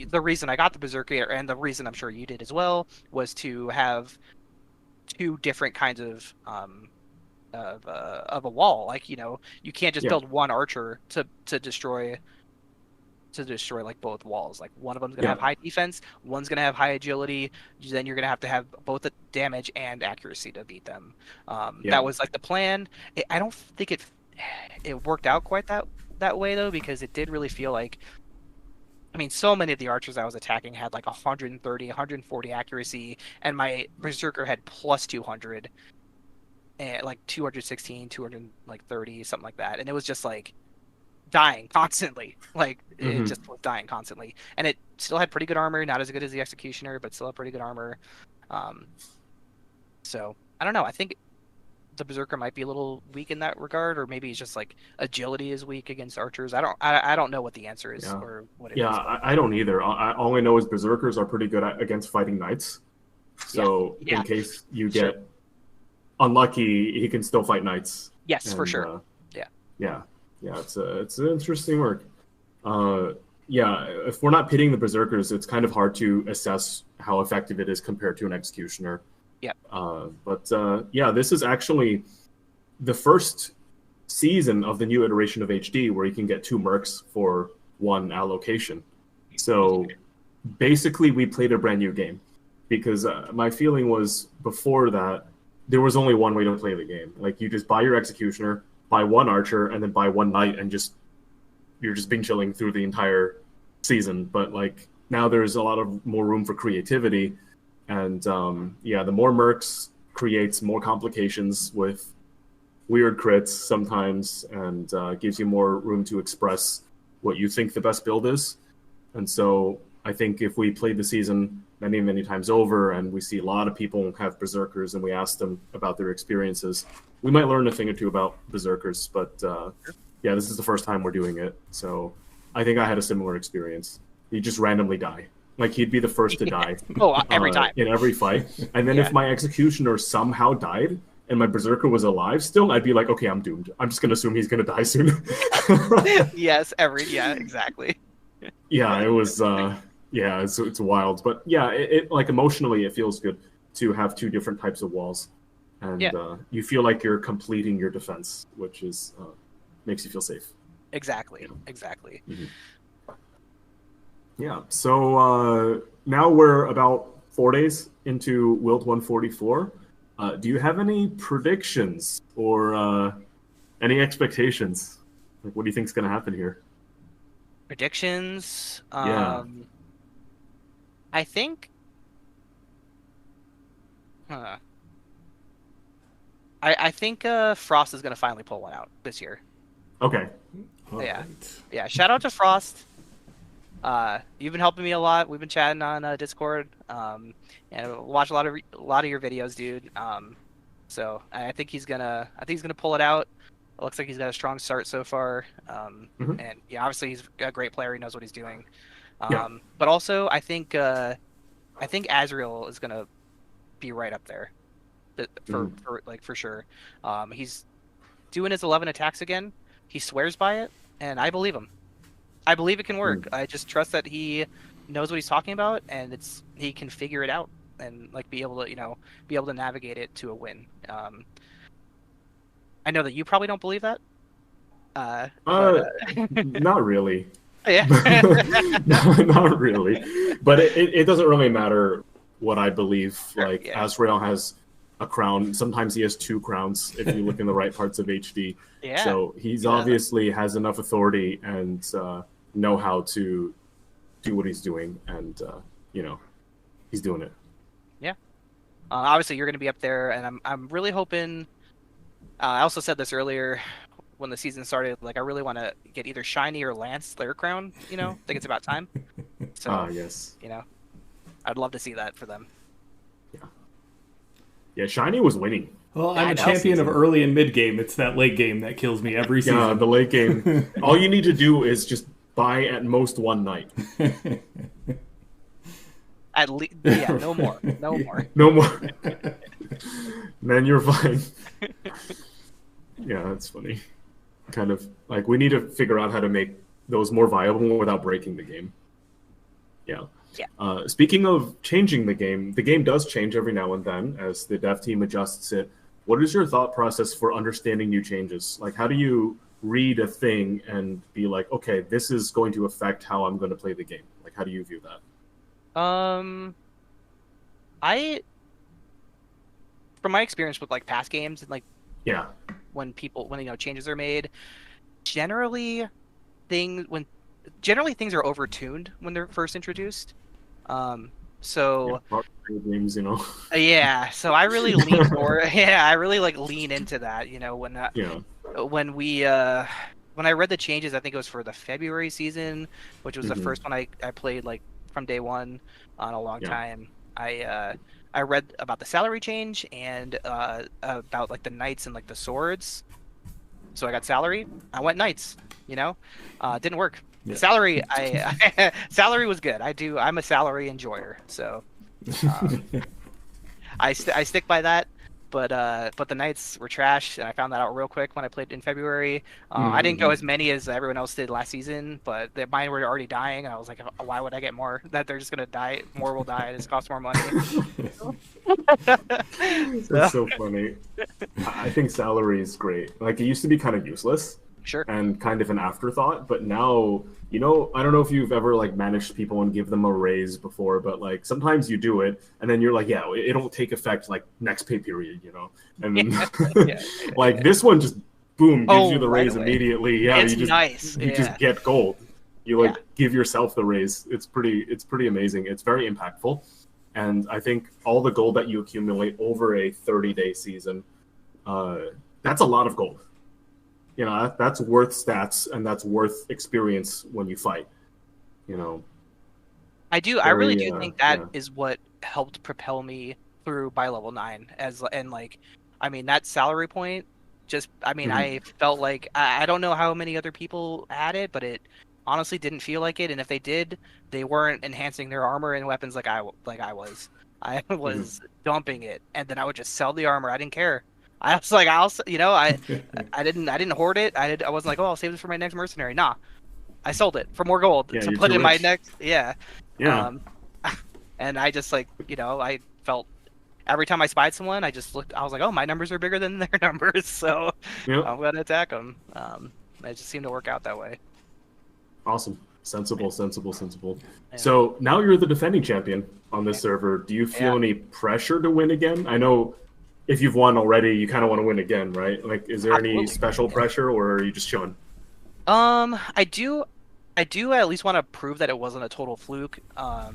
the reason I got the berserker, and the reason I'm sure you did as well, was to have two different kinds of a wall. Like, you know, you can't just Yeah. build one archer to destroy like both walls. Like one of them's gonna Yeah. have high defense, one's gonna have high agility. Then you're gonna have to have both the damage and accuracy to beat them. Yeah. That was like the plan. I don't think it worked out quite that way though, because it did really feel like, I mean, so many of the archers I was attacking had like 130, 140 accuracy, and my berserker had plus 200, and like 216, 200 like 30, something like that, and it was just like dying constantly. Like it Hmm. just was dying constantly, and it still had pretty good armor, not as good as the executioner, but still had pretty good armor. Um, so I don't know. I think the berserker might be a little weak in that regard, or maybe it's just like agility is weak against archers. I don't know what the answer is Yeah. or what it Yeah, is, but I don't either. All I know is berserkers are pretty good against fighting knights. yeah, So yeah, in case you sure, get unlucky, he can still fight knights. yes, for And sure, yeah, yeah, yeah, it's an interesting work. Uh, yeah, if we're not pitting the berserkers, it's kind of hard to assess how effective it is compared to an executioner. Yep. Yeah, this is actually the first season of the new iteration of HD where you can get 2 mercs for 1 allocation. So basically, we played a brand new game, because my feeling was before that there was only one way to play the game. Like, you just buy your executioner, buy 1 archer, and then buy 1 knight, and you're just bing chilling through the entire season. But like, now there's a lot of more room for creativity, and yeah, the more mercs creates more complications with weird crits sometimes, and gives you more room to express what you think the best build is. And so I think if we played the season many times over, and we see a lot of people have berserkers, and we ask them about their experiences, we might learn a thing or two about berserkers. But yeah, this is the first time we're doing it, so I think I had a similar experience. You just randomly die. Like, he'd be the first to die. Every time. In every fight. And then if my executioner somehow died, and my berserker was alive still, I'd be like, okay, I'm doomed. I'm just going to assume he's going to die soon. Yes, yeah, exactly. Yeah, it was, yeah, it's wild. But yeah, it like, emotionally, it feels good to have 2 different types of walls. And you feel like you're completing your defense, which is makes you feel safe. Exactly. Mm-hmm. Yeah, so now we're about 4 days into Wilt 144. Do you have any predictions or any expectations? Like, what do you think is going to happen here? Predictions? Yeah. I think... I think Frost is going to finally pull one out this year. Okay. Yeah. Yeah, shout out to Frost. You've been helping me a lot. We've been chatting on Discord, and watch a lot of your videos, dude. So I think he's gonna pull it out. It looks like he's got a strong start so far. And yeah, obviously he's a great player. He knows what he's doing. But also I think Azrael is gonna be right up there, for sure. He's doing his 11 attacks again. He swears by it, and I believe him. I believe it can work. I just trust that he knows what he's talking about, and he can figure it out, and like be able to navigate it to a win. I know that you probably don't believe that. Not really. Yeah. No, not really. But it doesn't really matter what I believe. Like, Azrael has a crown. Sometimes he has 2 crowns if you look in the right parts of HD. Yeah. So he's obviously has enough authority and know how to do what he's doing, and he's doing it. Yeah. Obviously, you're going to be up there, and I'm really hoping. I also said this earlier when the season started. Like, I really want to get either Shiny or Lance their crown. I think it's about time. So yes. I'd love to see that for them. Yeah, Shiny was winning. Well, I'm a champion of early and mid game. It's that late game that kills me every season. Yeah, the late game. All you need to do is just buy at most 1 night. At least, yeah, no more. No more. Then you're fine. Yeah, that's funny. Kind of like, we need to figure out how to make those more viable without breaking the game. Yeah. Yeah. Speaking of changing the game does change every now and then as the dev team adjusts it. What is your thought process for understanding new changes? Like, how do you read a thing and be like, okay, this is going to affect how I'm going to play the game? Like, how do you view that? From my experience with like past games and like when changes are made, generally things are overtuned when they're first introduced. So games, yeah, so I really lean more. I really lean into that. When I read the changes, I think it was for the February season, which was the first one I played like from day one on a long time. I read about the salary change and about like the knights and like the swords. So I got salary. I went knights. Didn't work. Yeah. Salary, salary was good. I'm a salary enjoyer, so I stick by that. but the Knights were trash, and I found that out real quick when I played in February. I didn't go as many as everyone else did last season, but mine were already dying, and I was like, why would I get more? That they're just gonna die. More will die. It just costs more money. That's so funny. I think salary is great. Like, it used to be kind of useless. Sure. And kind of an afterthought, but now, I don't know if you've ever like managed people and give them a raise before, but like sometimes you do it and then you're like, yeah, it'll take effect like next pay period, and then like this one just boom gives you the raise immediately. Yeah, it's nice. You just get gold. You like give yourself the raise. It's pretty amazing. It's very impactful, and I think all the gold that you accumulate over a 30-day season, that's a lot of gold. That's worth stats and that's worth experience when you fight. I really do think that is what helped propel me through by level 9 that salary point. I felt like I don't know how many other people had it, but it honestly didn't feel like it. And if they did, they weren't enhancing their armor and weapons like I was. I was dumping it, and then I would just sell the armor. I didn't care. I was like, I didn't hoard it. I wasn't like, I'll save this for my next mercenary. Nah, I sold it for more gold to put in my next. Yeah. And I just I felt every time I spied someone, I just looked. I was like, my numbers are bigger than their numbers, so I'm gonna attack them. It just seemed to work out that way. Awesome. Sensible. Yeah. So now you're the defending champion on this server. Do you feel any pressure to win again? I know. If you've won already, you kind of want to win again, right? Like, is there any special pressure, or are you just chilling? I do at least want to prove that it wasn't a total fluke. I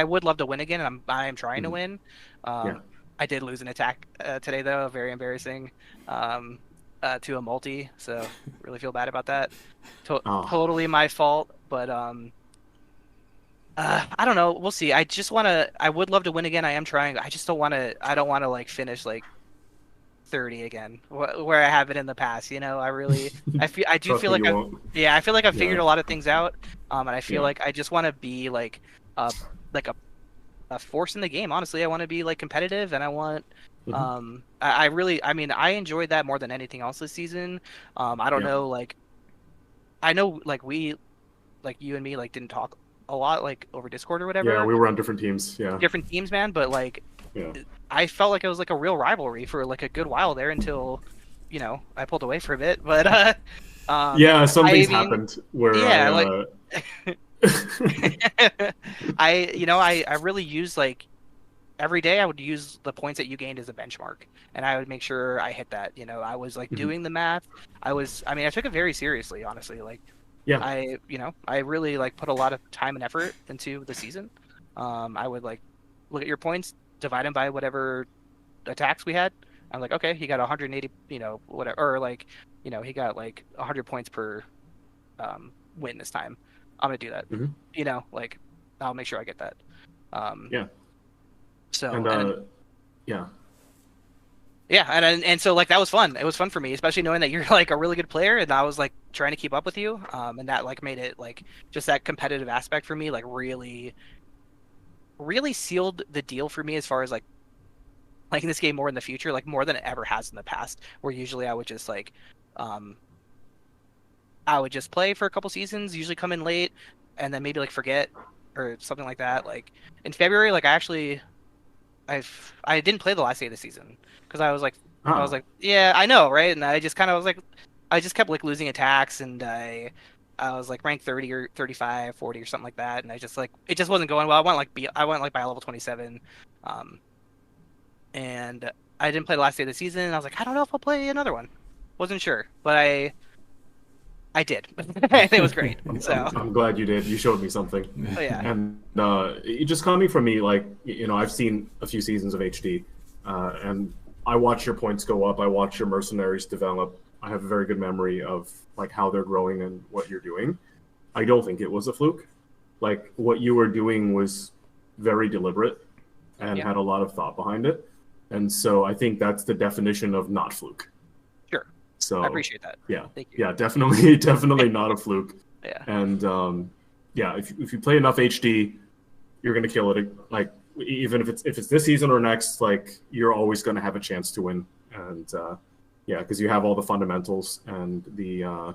would love to win again, and I am trying to win. I did lose an attack today, though, very embarrassing, to a multi. So really feel bad about that. Totally my fault, but I don't know. We'll see. I would love to win again. I am trying. I just don't want to. I don't want to like finish like 30 again, where I have it in the past. I do feel like I feel like I've figured a lot of things out. And I feel like I just want to be like a force in the game. Honestly, I want to be like competitive, and I want. I enjoyed that more than anything else this season. I don't know. Like, I know like you and me like didn't talk a lot like over Discord or whatever. Yeah, we were on different teams. Different teams, man. But like, I felt like it was like a real rivalry for like a good while there until, I pulled away for a bit. But some things happened where I really used like every day I would use the points that you gained as a benchmark, and I would make sure I hit that. I was like doing the math. I took it very seriously, honestly. Like. Yeah. I really like put a lot of time and effort into the season. I would like look at your points, divide them by whatever attacks we had. I'm like, okay, he got 180, whatever, or like, he got like 100 points per win this time. I'm gonna do that. Like I'll make sure I get that. So and so like that was fun. It was fun for me, especially knowing that you're like a really good player, and I was like trying to keep up with you. And that like made it like just that competitive aspect for me, like really, really sealed the deal for me as far as like playing this game more in the future, like more than it ever has in the past. Where usually I would just like, I would just play for a couple seasons, usually come in late, and then maybe like forget or something like that. Like in February, like I didn't play the last day of the season because I was like, yeah, I know, right? And I just kind of was like, I just kept like losing attacks, and I was like ranked 30 or 35, 40 or something like that, and I just like it just wasn't going well. I went like by level 27, and I didn't play the last day of the season. And I was like, I don't know if I'll play another one. Wasn't sure, but I did. It was great. So I'm glad you did. You showed me something. Oh, yeah. And just coming from me, like I've seen a few seasons of HD, and I watch your points go up. I watch your mercenaries develop. I have a very good memory of like how they're growing and what you're doing. I don't think it was a fluke. Like what you were doing was very deliberate and had a lot of thought behind it. And so I think that's the definition of not fluke. Sure. So I appreciate that. Yeah. Thank you. Yeah, definitely not a fluke. Yeah. And if you play enough HD, you're gonna kill it. Like even if it's this season or next, like you're always going to have a chance to win. And yeah, because you have all the fundamentals and the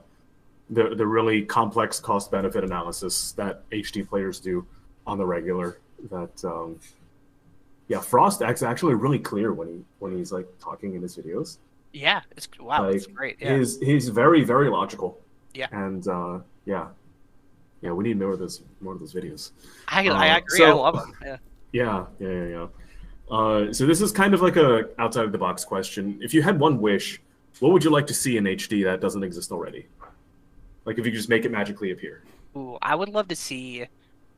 really complex cost benefit analysis that HD players do on the regular. That yeah, Frost acts actually really clear when he's like talking in his videos. Yeah, it's wow, Like, it's great. Yeah, he's very, very logical. Yeah. And yeah, we need more of those videos. I agree. So, I love them. Yeah. Yeah. So this is kind of like a outside of the box question. If you had one wish, what would you like to see in HD that doesn't exist already? Like if you could just make it magically appear. Ooh, I would love to see.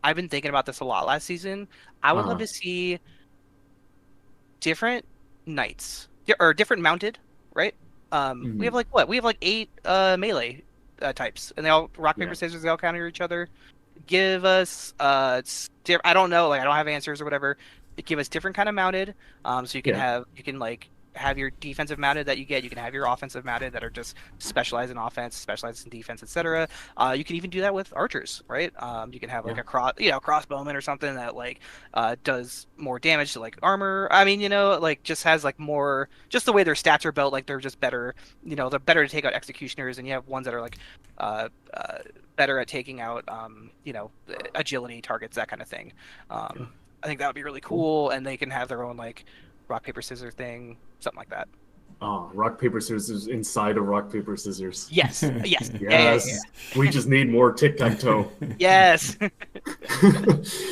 I've been thinking about this a lot last season. I would love to see different knights or different mounted, right? We have like what? We have like 8 melee types, and they all rock paper scissors. They all counter each other. Give us I don't know, like I don't have answers or whatever. Give us different kind of mounted, so you can have your defensive mounted that you get. You can have your offensive mounted that are just specialized in offense, specialized in defense, etc. You can even do that with archers, right? You can have like a crossbowman or something that like does more damage to like armor. I mean, like just has like more, just the way their stats are built, like they're just better. They're better to take out executioners, and you have ones that are like better at taking out agility targets, that kind of thing. I think that would be really cool, and they can have their own like rock paper scissors thing, something like that. Oh, rock paper scissors inside of rock paper scissors. Yes. Yes. Yeah. We just need more tic-tac-toe. Yes.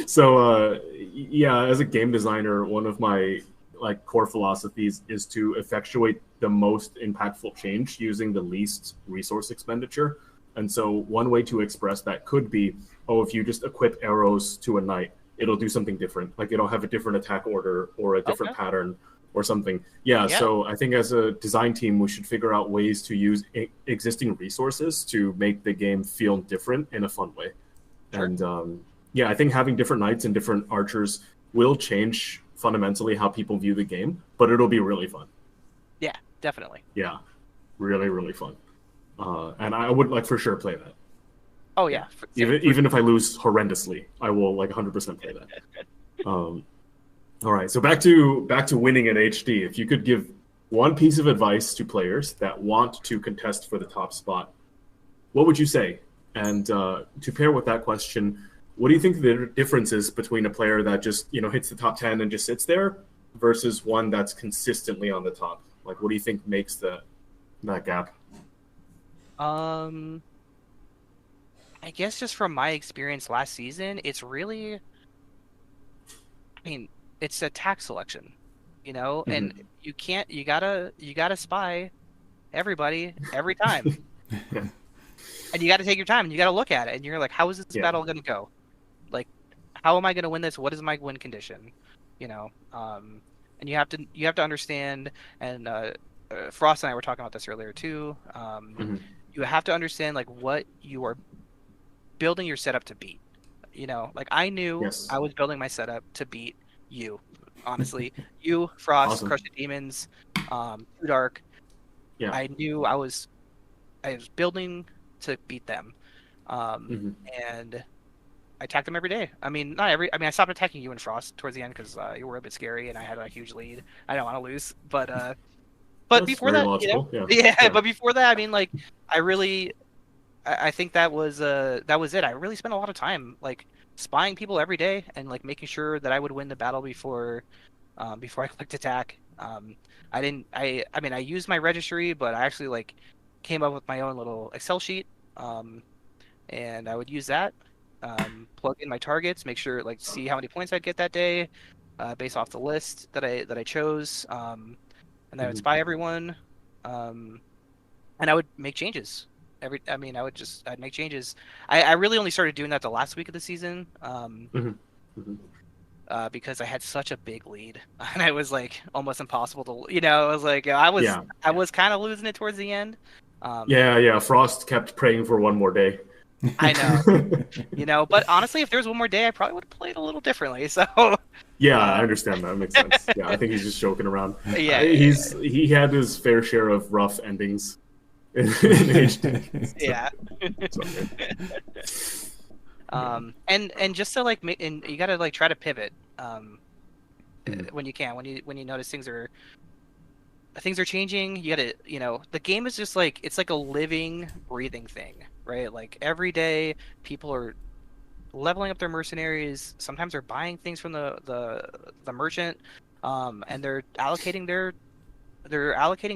So yeah, as a game designer, one of my like core philosophies is to effectuate the most impactful change using the least resource expenditure. And so one way to express that could be, if you just equip arrows to a knight, it'll do something different. Like it'll have a different attack order or a different pattern or something. Yeah, so I think as a design team, we should figure out ways to use existing resources to make the game feel different in a fun way. Sure. And yeah, I think having different knights and different archers will change fundamentally how people view the game, but it'll be really fun. Yeah, definitely. Yeah, really, really fun. And I would like for sure play that. Oh yeah. Even if I lose horrendously, I will like 100% play that. All right, so back to winning in HD. If you could give one piece of advice to players that want to contest for the top spot, what would you say? And to pair with that question, what do you think the difference is between a player that just hits the top 10 and just sits there versus one that's consistently on the top? Like, what do you think makes that gap? I guess just from my experience last season, it's really, it's attack selection, and you gotta spy everybody every time. And you gotta take your time and you gotta look at it and you're like, how is this battle gonna go? Like, how am I gonna win this? What is my win condition? And you have to understand, and Frost and I were talking about this earlier too. You have to understand like what you are building your setup to beat. Like I knew I was building my setup to beat you. Honestly, you, Frost, Crush the Demons, Too Dark. Yeah, I knew I was building to beat them, and I attacked them every day. I stopped attacking you and Frost towards the end because you were a bit scary and I had a huge lead. I don't want to lose, but before that, but before that, I think that was it. I really spent a lot of time like spying people every day and like making sure that I would win the battle before I clicked attack. I used my registry, but I actually like came up with my own little Excel sheet, and I would use that, plug in my targets, make sure like see how many points I'd get that day, based off the list that I chose, and then I would spy everyone, and I would make changes. I'd make changes. I really only started doing that the last week of the season, because I had such a big lead, and it was like almost impossible to, I was kind of losing it towards the end. Frost kept praying for one more day. I know, but honestly, if there was one more day, I probably would have played a little differently. So yeah, I understand that. It makes sense. Yeah, I think he's just joking around. He had his fair share of rough endings. In HD. Yeah. And just to like, and you gotta like try to pivot. when you can, when you notice things are changing. You gotta, the game is just like, it's like a living, breathing thing, right? Like every day, people are leveling up their mercenaries. Sometimes they're buying things from the merchant, and they're allocating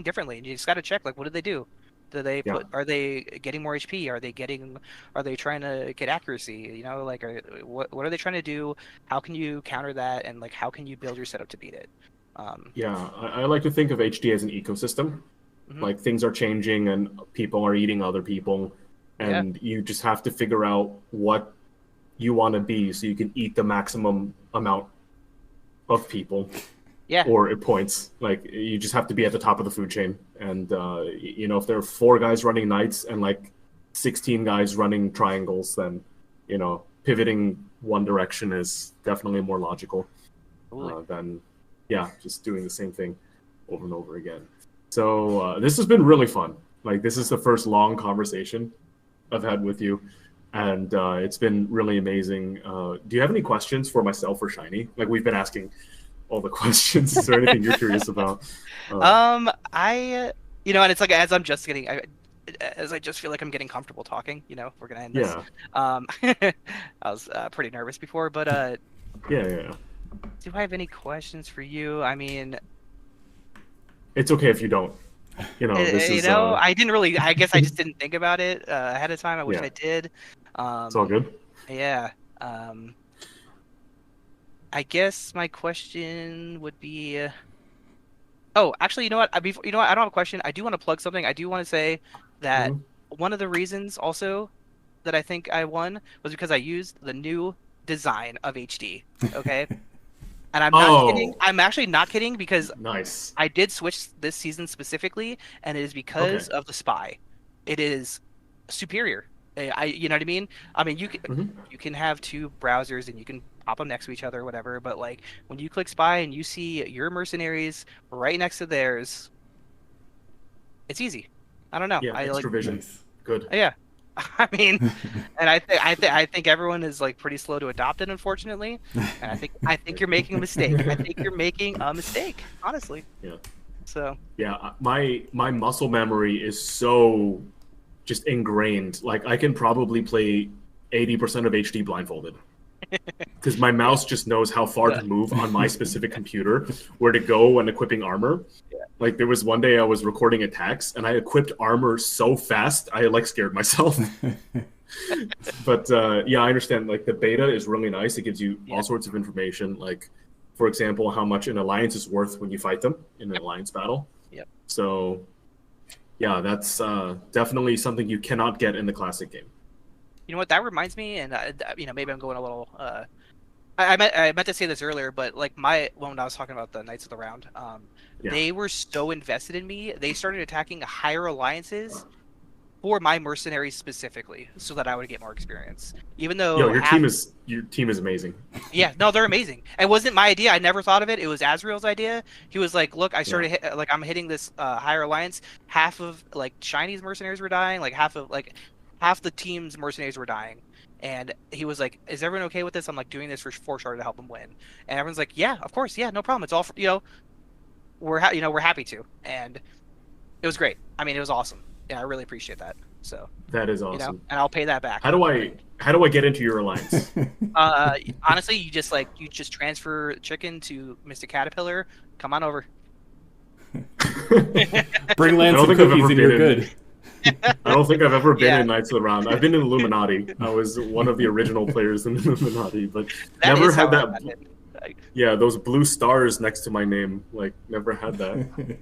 differently. And you just got to check, like, what did they do? Do they Yeah. are they getting more HP? Are they trying to get accuracy? Like, what are they trying to do? How can you counter that? And like, how can you build your setup to beat it? Yeah, I like to think of HD as an ecosystem. Mhm. Like things are changing and people are eating other people, and you just have to figure out what you want to be so you can eat the maximum amount of people. Yeah. Or it points. Like you just have to be at the top of the food chain. And if there are 4 guys running knights and like 16 guys running triangles, then pivoting one direction is definitely more logical than just doing the same thing over and over again. So this has been really fun. Like this is the first long conversation I've had with you, and it's been really amazing. Do you have any questions for myself or Shiny? Like we've been asking all the questions. Is there anything you're curious about? And it's like, as I just feel like I'm getting comfortable talking, we're gonna end this. I was pretty nervous before, but yeah. do I have any questions for you? I mean, it's okay if you don't. I didn't really. I guess I just didn't think about it ahead of time. I wish I did. It's all good. Yeah. I guess my question would be. Oh, actually, you know what? I don't have a question. I do want to plug something. I do want to say that one of the reasons also that I think I won was because I used the new design of HD. Okay. And I'm not kidding. I'm actually not kidding, because nice. I did switch this season specifically, and it is because of the spy. It is superior. You know what I mean? I mean, you can have 2 browsers and you can pop them next to each other or whatever, but like when you click spy and you see your mercenaries right next to theirs, it's easy. I don't know. Yeah, extra vision. Good. Yeah. I mean, and I think everyone is like pretty slow to adopt it, unfortunately. And I think you're making a mistake. I think you're making a mistake, honestly. Yeah. So. Yeah, my muscle memory is so just ingrained. Like I can probably play 80% of HD blindfolded. Because my mouse just knows how far to move on my specific computer, where to go when equipping armor. Yeah. Like there was one day I was recording attacks and I equipped armor so fast I like scared myself. But I understand. Like the beta is really nice. It gives you all sorts of information. Like, for example, how much an alliance is worth when you fight them in an alliance battle. Yep. So, yeah, that's definitely something you cannot get in the classic game. You know what? That reminds me, and maybe I'm going a little. I meant to say this earlier, but like when I was talking about the Knights of the Round, they were so invested in me. They started attacking higher alliances for my mercenaries specifically, so that I would get more experience. Even though your team is amazing. Yeah, no, they're amazing. It wasn't my idea. I never thought of it. It was Azrael's idea. He was like, "Look, I started I'm hitting this higher alliance. Half of like Shiny's mercenaries were dying. Like half the team's mercenaries were dying." And he was like, "Is everyone okay with this?" I'm like, "Doing this for 4-star to help them win." And everyone's like, "Yeah, of course, yeah, no problem. It's all for, we're happy to." And it was great. I mean, it was awesome. Yeah, I really appreciate that. So that is awesome. And I'll pay that back. How do I get into your alliance? Honestly, you just transfer chicken to Mr. Caterpillar. Come on over. Bring Lance some cookies and you're good. I don't think I've ever been in Knights of the Round. I've been in Illuminati. I was one of the original players in Illuminati, but never had that. Yeah, those blue stars next to my name. Like, never had that.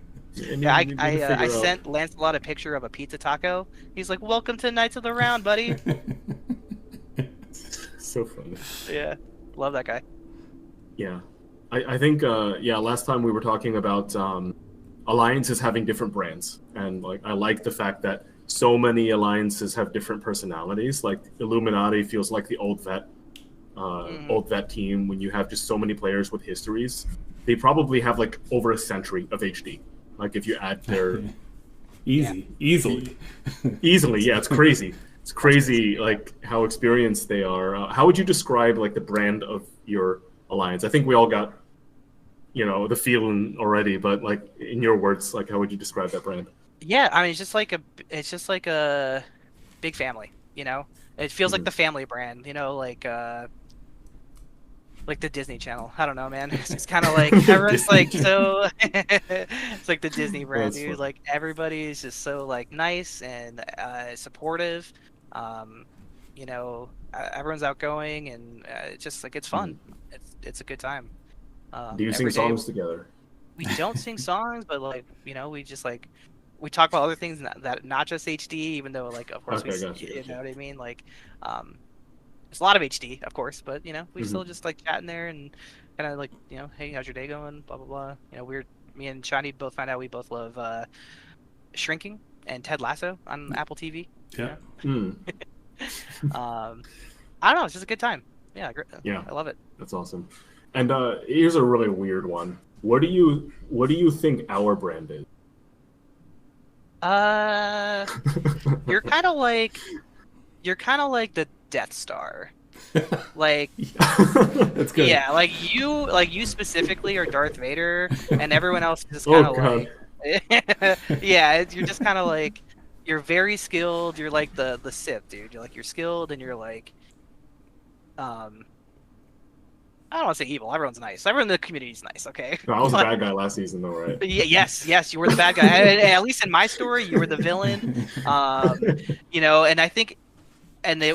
I sent Lancelot a picture of a pizza taco. He's like, "Welcome to Knights of the Round, buddy." So funny. Yeah, love that guy. Yeah, I think last time we were talking about alliances having different brands, and like I like the fact that so many alliances have different personalities. Like Illuminati feels like the old vet team. When you have just so many players with histories, they probably have like over a century of HD. Like if you add their easily, yeah, it's crazy. It's crazy, like how experienced they are. How would you describe like the brand of your alliance? I think we all got the feeling already. But like in your words, like how would you describe that brand? Yeah, I mean, it's just like a big family. It feels like the family brand. Like the Disney Channel. I don't know, man. It's kind of like everyone's like so. It's like the Disney brand, That's dude. fun. Like everybody's just so like nice and supportive. Everyone's outgoing and it's just like it's fun. It's a good time. Do you sing Every day songs together? we don't sing songs, but like we just like we talk about other things that not just HD. Even though like of course Okay, gotcha, you gotcha. know what I mean. Like there's a lot of HD, of course, but we still just like chatting there and kind of like hey, how's your day going? Blah blah blah. Me and Shiny both found out we both love Shrinking and Ted Lasso on Apple TV. Yeah. I don't know, it's just a good time. Yeah, Yeah, I love it. that's awesome. And here's a really weird one. What do you think our brand is? You're kind of like the Death Star. Like That's good. yeah, like you specifically are Darth Vader, and everyone else is just kind of God. like, yeah, you're just kind of like you're very skilled. You're like the Sith, dude. You're skilled, and you're like, I don't want to say evil. Everyone's nice. Everyone in the community is nice. Okay. No, I was a bad guy last season, though, right? Yes, you were the bad guy. At least in my story, you were the villain. And I think, and they.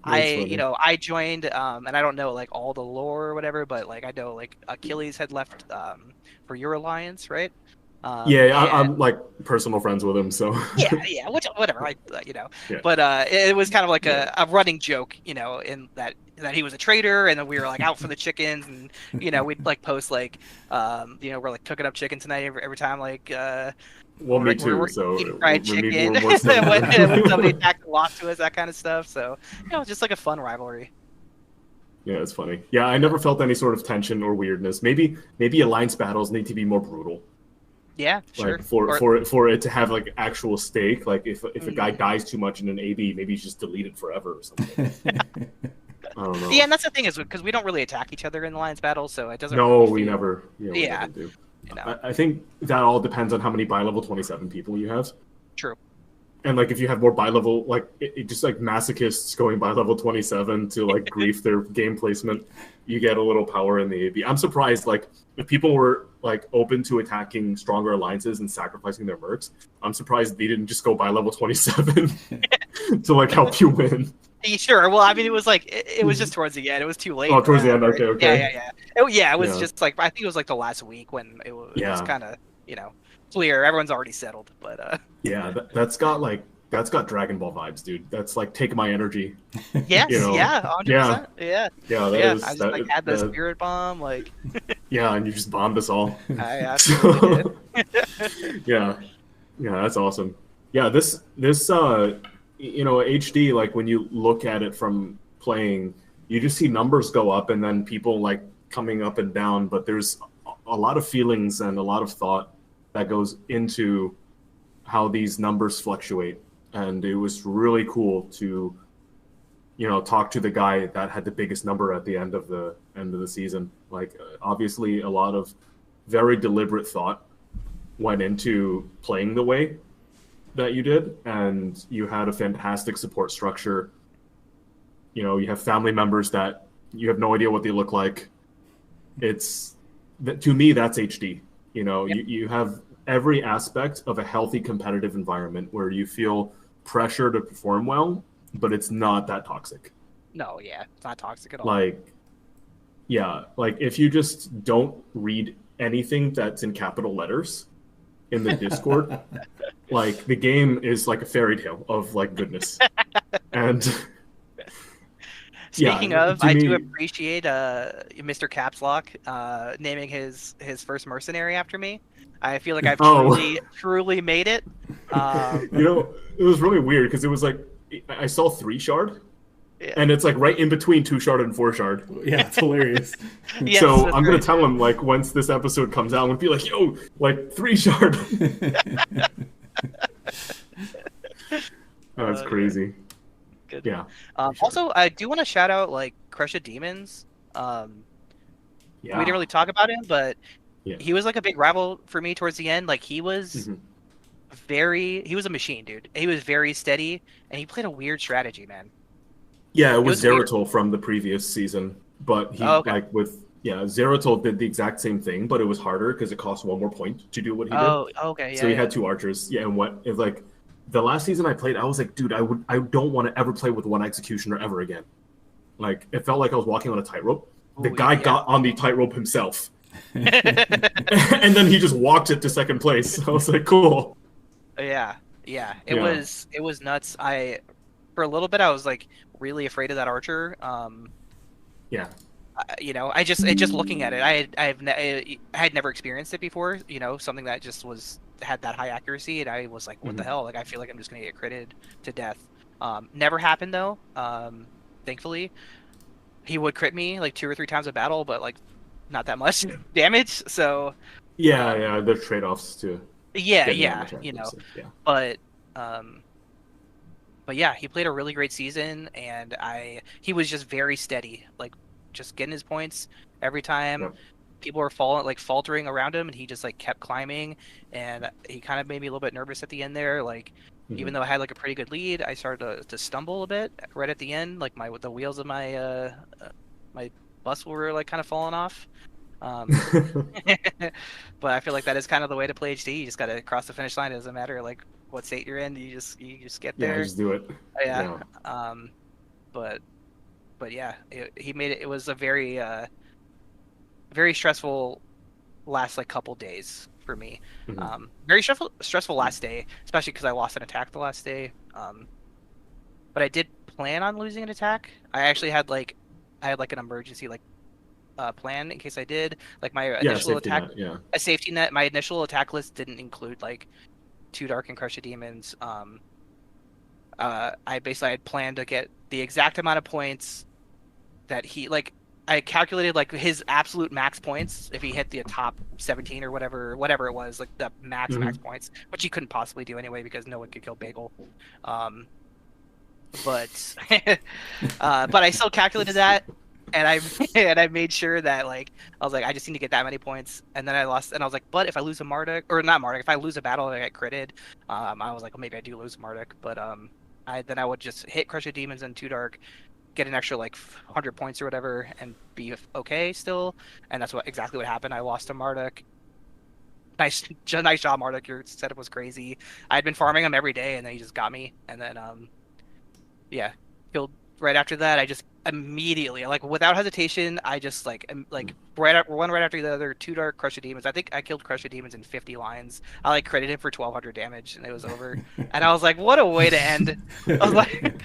I joined, and I don't know like all the lore or whatever, but like I know like Achilles had left for your alliance, right? I'm like personal friends with him, so yeah, whatever. Yeah. But it was kind of like a running joke, in that he was a traitor, and then we were like out for the chickens, and we'd like post like, we're like cooking up chicken tonight every time like. Well, me too. We're So eating fried chicken we're when somebody attacked the lost to us, that kind of stuff. So just like a fun rivalry. Yeah, it's funny. Yeah, I never felt any sort of tension or weirdness. Maybe alliance battles need to be more brutal. Yeah, sure. Like for it to have like actual stake. Like if a guy dies too much in an AB, maybe he's just deleted forever or something. I don't know. Yeah, and that's the thing is because we don't really attack each other in alliance battles, so it doesn't. No, really we feel... never. We Yeah. never do. I think that all depends on how many bi-level 27 people you have. True. And like if you have more bi-level, like it just like masochists going by level 27 to like grief their game placement, you get a little power in the AB. I'm surprised like if people were like open to attacking stronger alliances and sacrificing their mercs, I'm surprised they didn't just go by level 27 to like help you win. Sure. Well, I mean, it was like it was just towards the end. It was too late. Oh, towards the end. Right? Okay. Yeah. It was just like I think it was like the last week when it was kind of clear. Everyone's already settled, but yeah, that's got Dragon Ball vibes, dude. That's like take my energy. Yes, yeah, 100%. Yeah. I just like had the spirit bomb, like. Yeah, and you just bombed us all. I absolutely did. Yeah, that's awesome. Yeah, this HD, like when you look at it from playing, you just see numbers go up and then people like coming up and down, but there's a lot of feelings and a lot of thought that goes into how these numbers fluctuate. And it was really cool to talk to the guy that had the biggest number at the end of the season. Like obviously a lot of very deliberate thought went into playing the way that you did, and you had a fantastic support structure. You have family members that you have no idea what they look like. To me, that's HD. You have every aspect of a healthy competitive environment where you feel pressure to perform well, but it's not that toxic. No, yeah, it's not toxic at all. Like if you just don't read anything that's in capital letters in the Discord, like the game is like a fairy tale of like goodness. And speaking of, I do appreciate Mr. Caps Lock naming his first mercenary after me. I feel like I've truly made it. It was really weird because it was like I saw 3 shard. Yeah. And it's like right in between 2 shard and 4 shard. Yeah, it's hilarious. Yes, so I'm gonna tell him like once this episode comes out, I'm gonna be like, yo, like 3 shard. That's crazy. Good. Yeah. Also, I do want to shout out like Crush of Demons. We didn't really talk about him, but Yeah. he was like a big rival for me towards the end. Like he was Mhm. he was a machine, dude. He was very steady, and he played a weird strategy, man. Yeah, it It was was weird. Zeratul from the previous season, but he Oh, okay. like with Zeratul did the exact same thing, but it was harder because it cost one more point to do what he did. Oh, okay. So Yeah, he yeah. had two archers. Yeah, and what if like the last season I played, I was like, dude, I don't want to ever play with one executioner ever again. Like it felt like I was walking on a tightrope. The Ooh, guy yeah. got on the tightrope himself, and then he just walked it to second place. I was like, cool. Yeah, yeah. It Yeah. was nuts. For a little bit I was like really afraid of that archer. Yeah. You know, I just looking at it, I had never experienced it before. You know, something that just had that high accuracy, and I was like, what the hell? Like I feel like I'm just gonna get critted to death. Never happened though. Thankfully, he would crit me like 2 or 3 times a battle, but like not that much damage. So Yeah. There's trade-offs to yeah, getting yeah, damage you know. accuracy. Yeah. Um, but yeah, he played a really great season, and he was just very steady, like just getting his points every time. Yep. People were faltering around him, and he just like kept climbing, and he kind of made me a little bit nervous at the end there. Like even though I had like a pretty good lead, I started to stumble a bit right at the end. Like the wheels of my bus were like kind of falling off. But I feel like that is kind of the way to play HD. You just gotta cross the finish line. It doesn't matter like what state you're in. You just get Yeah, there. just do it. Yeah. But yeah, he made it. It was a very very stressful last like couple days for me. Very stressful last day, especially because I lost an attack the last day. But I did plan on losing an attack. I actually had like an emergency like plan in case I did. Like my initial attack, a safety net. My initial attack list didn't include like 2 Dark and Crush of Demons. I had planned to get the exact amount of points that he like. I calculated like his absolute max points if he hit the top 17 or whatever it was, like the max points, which he couldn't possibly do anyway because no one could kill Bagel. But I still calculated that, and I made sure that like I was like I just need to get that many points, and then I lost, and I was like, but if I lose a Marduk or not Marduk, if I lose a battle and I get critted, I was like, well, maybe I do lose Marduk, but I would just hit Crush of Demons and 2 Dark, get an extra like 100 points or whatever, and be okay still, and that's exactly what happened. I lost to Marduk. Nice job, Marduk. Your setup was crazy. I had been farming him every day, and then he just got me, and then yeah, killed right after that. I just immediately, like without hesitation, I just one right after the other 2 Dark Crush of Demons. I think I killed Crush of Demons in 50 lines. I like credited him for 1200 damage, and it was over. And I was like, what a way to end. I was like,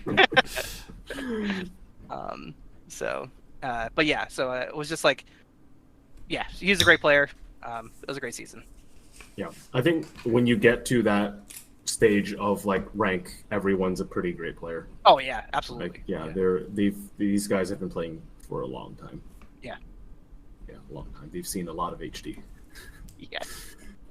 but yeah, so it was just like, yeah, he was a great player. It was a great season. Yeah, I think when you get to that stage of like rank, everyone's a pretty great player. Oh yeah, absolutely. Like, these guys have been playing for a long time. Yeah, a long time. They've seen a lot of HD. Yeah.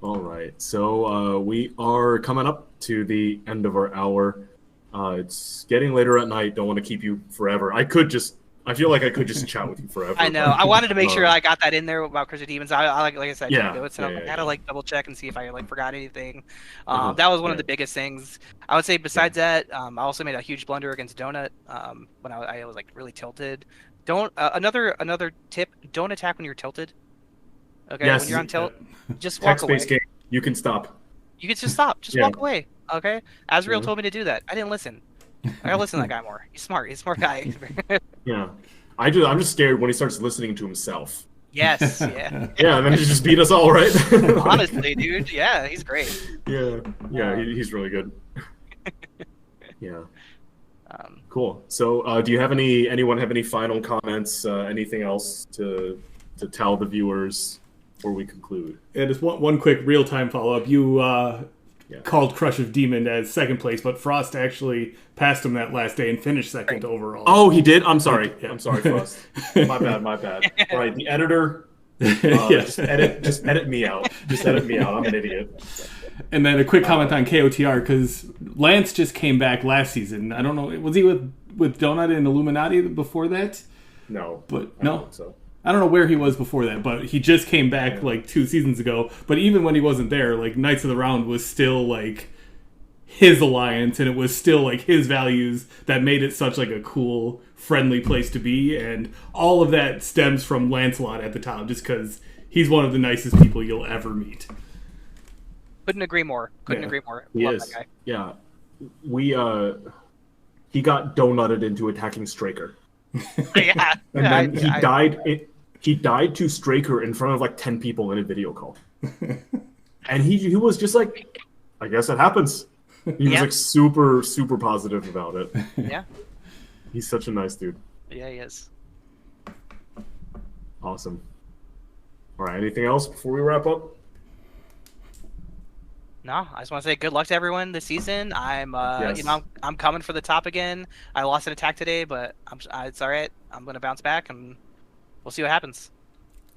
All right, so we are coming up to the end of our hour. It's getting later at night. Don't want to keep you forever. I feel like I could just chat with you forever. I know. I wanted to make sure I got that in there about Crush of Demons. I like I said, Yeah, do it. So I gotta like double check and see if I like forgot anything. That was one of the biggest things. I would say besides that, I also made a huge blunder against Donut when I was like really tilted. Don't another tip: don't attack when you're tilted. Okay, yes, when you're on tilt, just walk away. Text-based game, you can stop. You can just stop. Just walk away. Okay. Azrael told me to do that. I didn't listen. I gotta listen to that guy more. He's smart. He's a smart guy. Yeah. I'm just scared when he starts listening to himself. Yes, yeah. Yeah, and then he just beat us all, right? Honestly, dude. Yeah, he's great. Yeah, he's really good. Yeah. Cool. So, do you have anyone have any final comments? Anything else to tell the viewers before we conclude? Yeah, just one quick real-time follow-up. You called Crush of Demon as second place, but Frost actually passed him that last day and finished second overall. Oh, he did? I'm sorry. Yeah. I'm sorry, Frost. My bad. Right, the editor. Just edit me out. Just edit me out. I'm an idiot. And then a quick comment on KOTR, because Lance just came back last season. I don't know, was he with Donut and Illuminati before that? No. But no? So. I don't know where he was before that, but he just came back like 2 seasons ago. But even when he wasn't there, like Knights of the Round was still like his alliance, and it was still like his values that made it such like a cool, friendly place to be. And all of that stems from Lancelot at the top, just because he's one of the nicest people you'll ever meet. Couldn't agree more. Couldn't agree more. He Love is. that guy. Yeah. He got donutted into attacking Straker. Yeah. And then he died. He died to Straker in front of like 10 people in a video call. And he was just like, I guess it happens. He was like super, super positive about it. Yeah. He's such a nice dude. Yeah, he is. Awesome. All right. Anything else before we wrap up? No, I just want to say good luck to everyone this season. I'm, Yes. you know, I'm coming for the top again. I lost an attack today, but it's all right. I'm gonna bounce back, and we'll see what happens.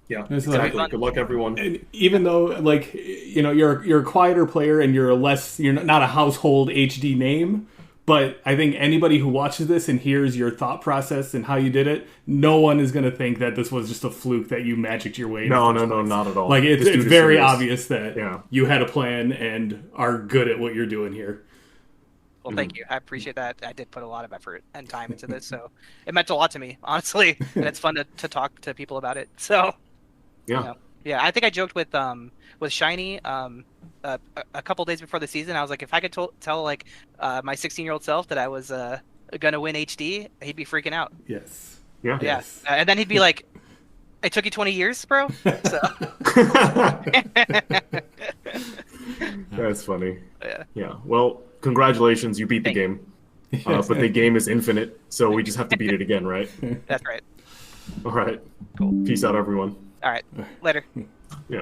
Yeah, It's exactly. like- Good luck, everyone. And even though, like, you know, you're a quieter player and you're not a household HD name, but I think anybody who watches this and hears your thought process and how you did it, no one is going to think that this was just a fluke that you magicked your way. No, not at all. Like This it's dude is very serious. obvious that you had a plan and are good at what you're doing here. Well, thank you. I appreciate that. I did put a lot of effort and time into this, so it meant a lot to me, honestly. And it's fun to talk to people about it. So, Yeah. you know, yeah. I think I joked with Shiny a couple days before the season. I was like, if I could tell like my 16-year-old self that I was gonna win HD, he'd be freaking out. Yes. Yeah. Yeah. And then he'd be like, "It took you 20 years, bro." So. That's funny. Yeah. Yeah. Well, congratulations. You beat the game. But the game is infinite, so we just have to beat it again, right? That's right. All right. Cool. Peace out, everyone. All right. Later. Yeah.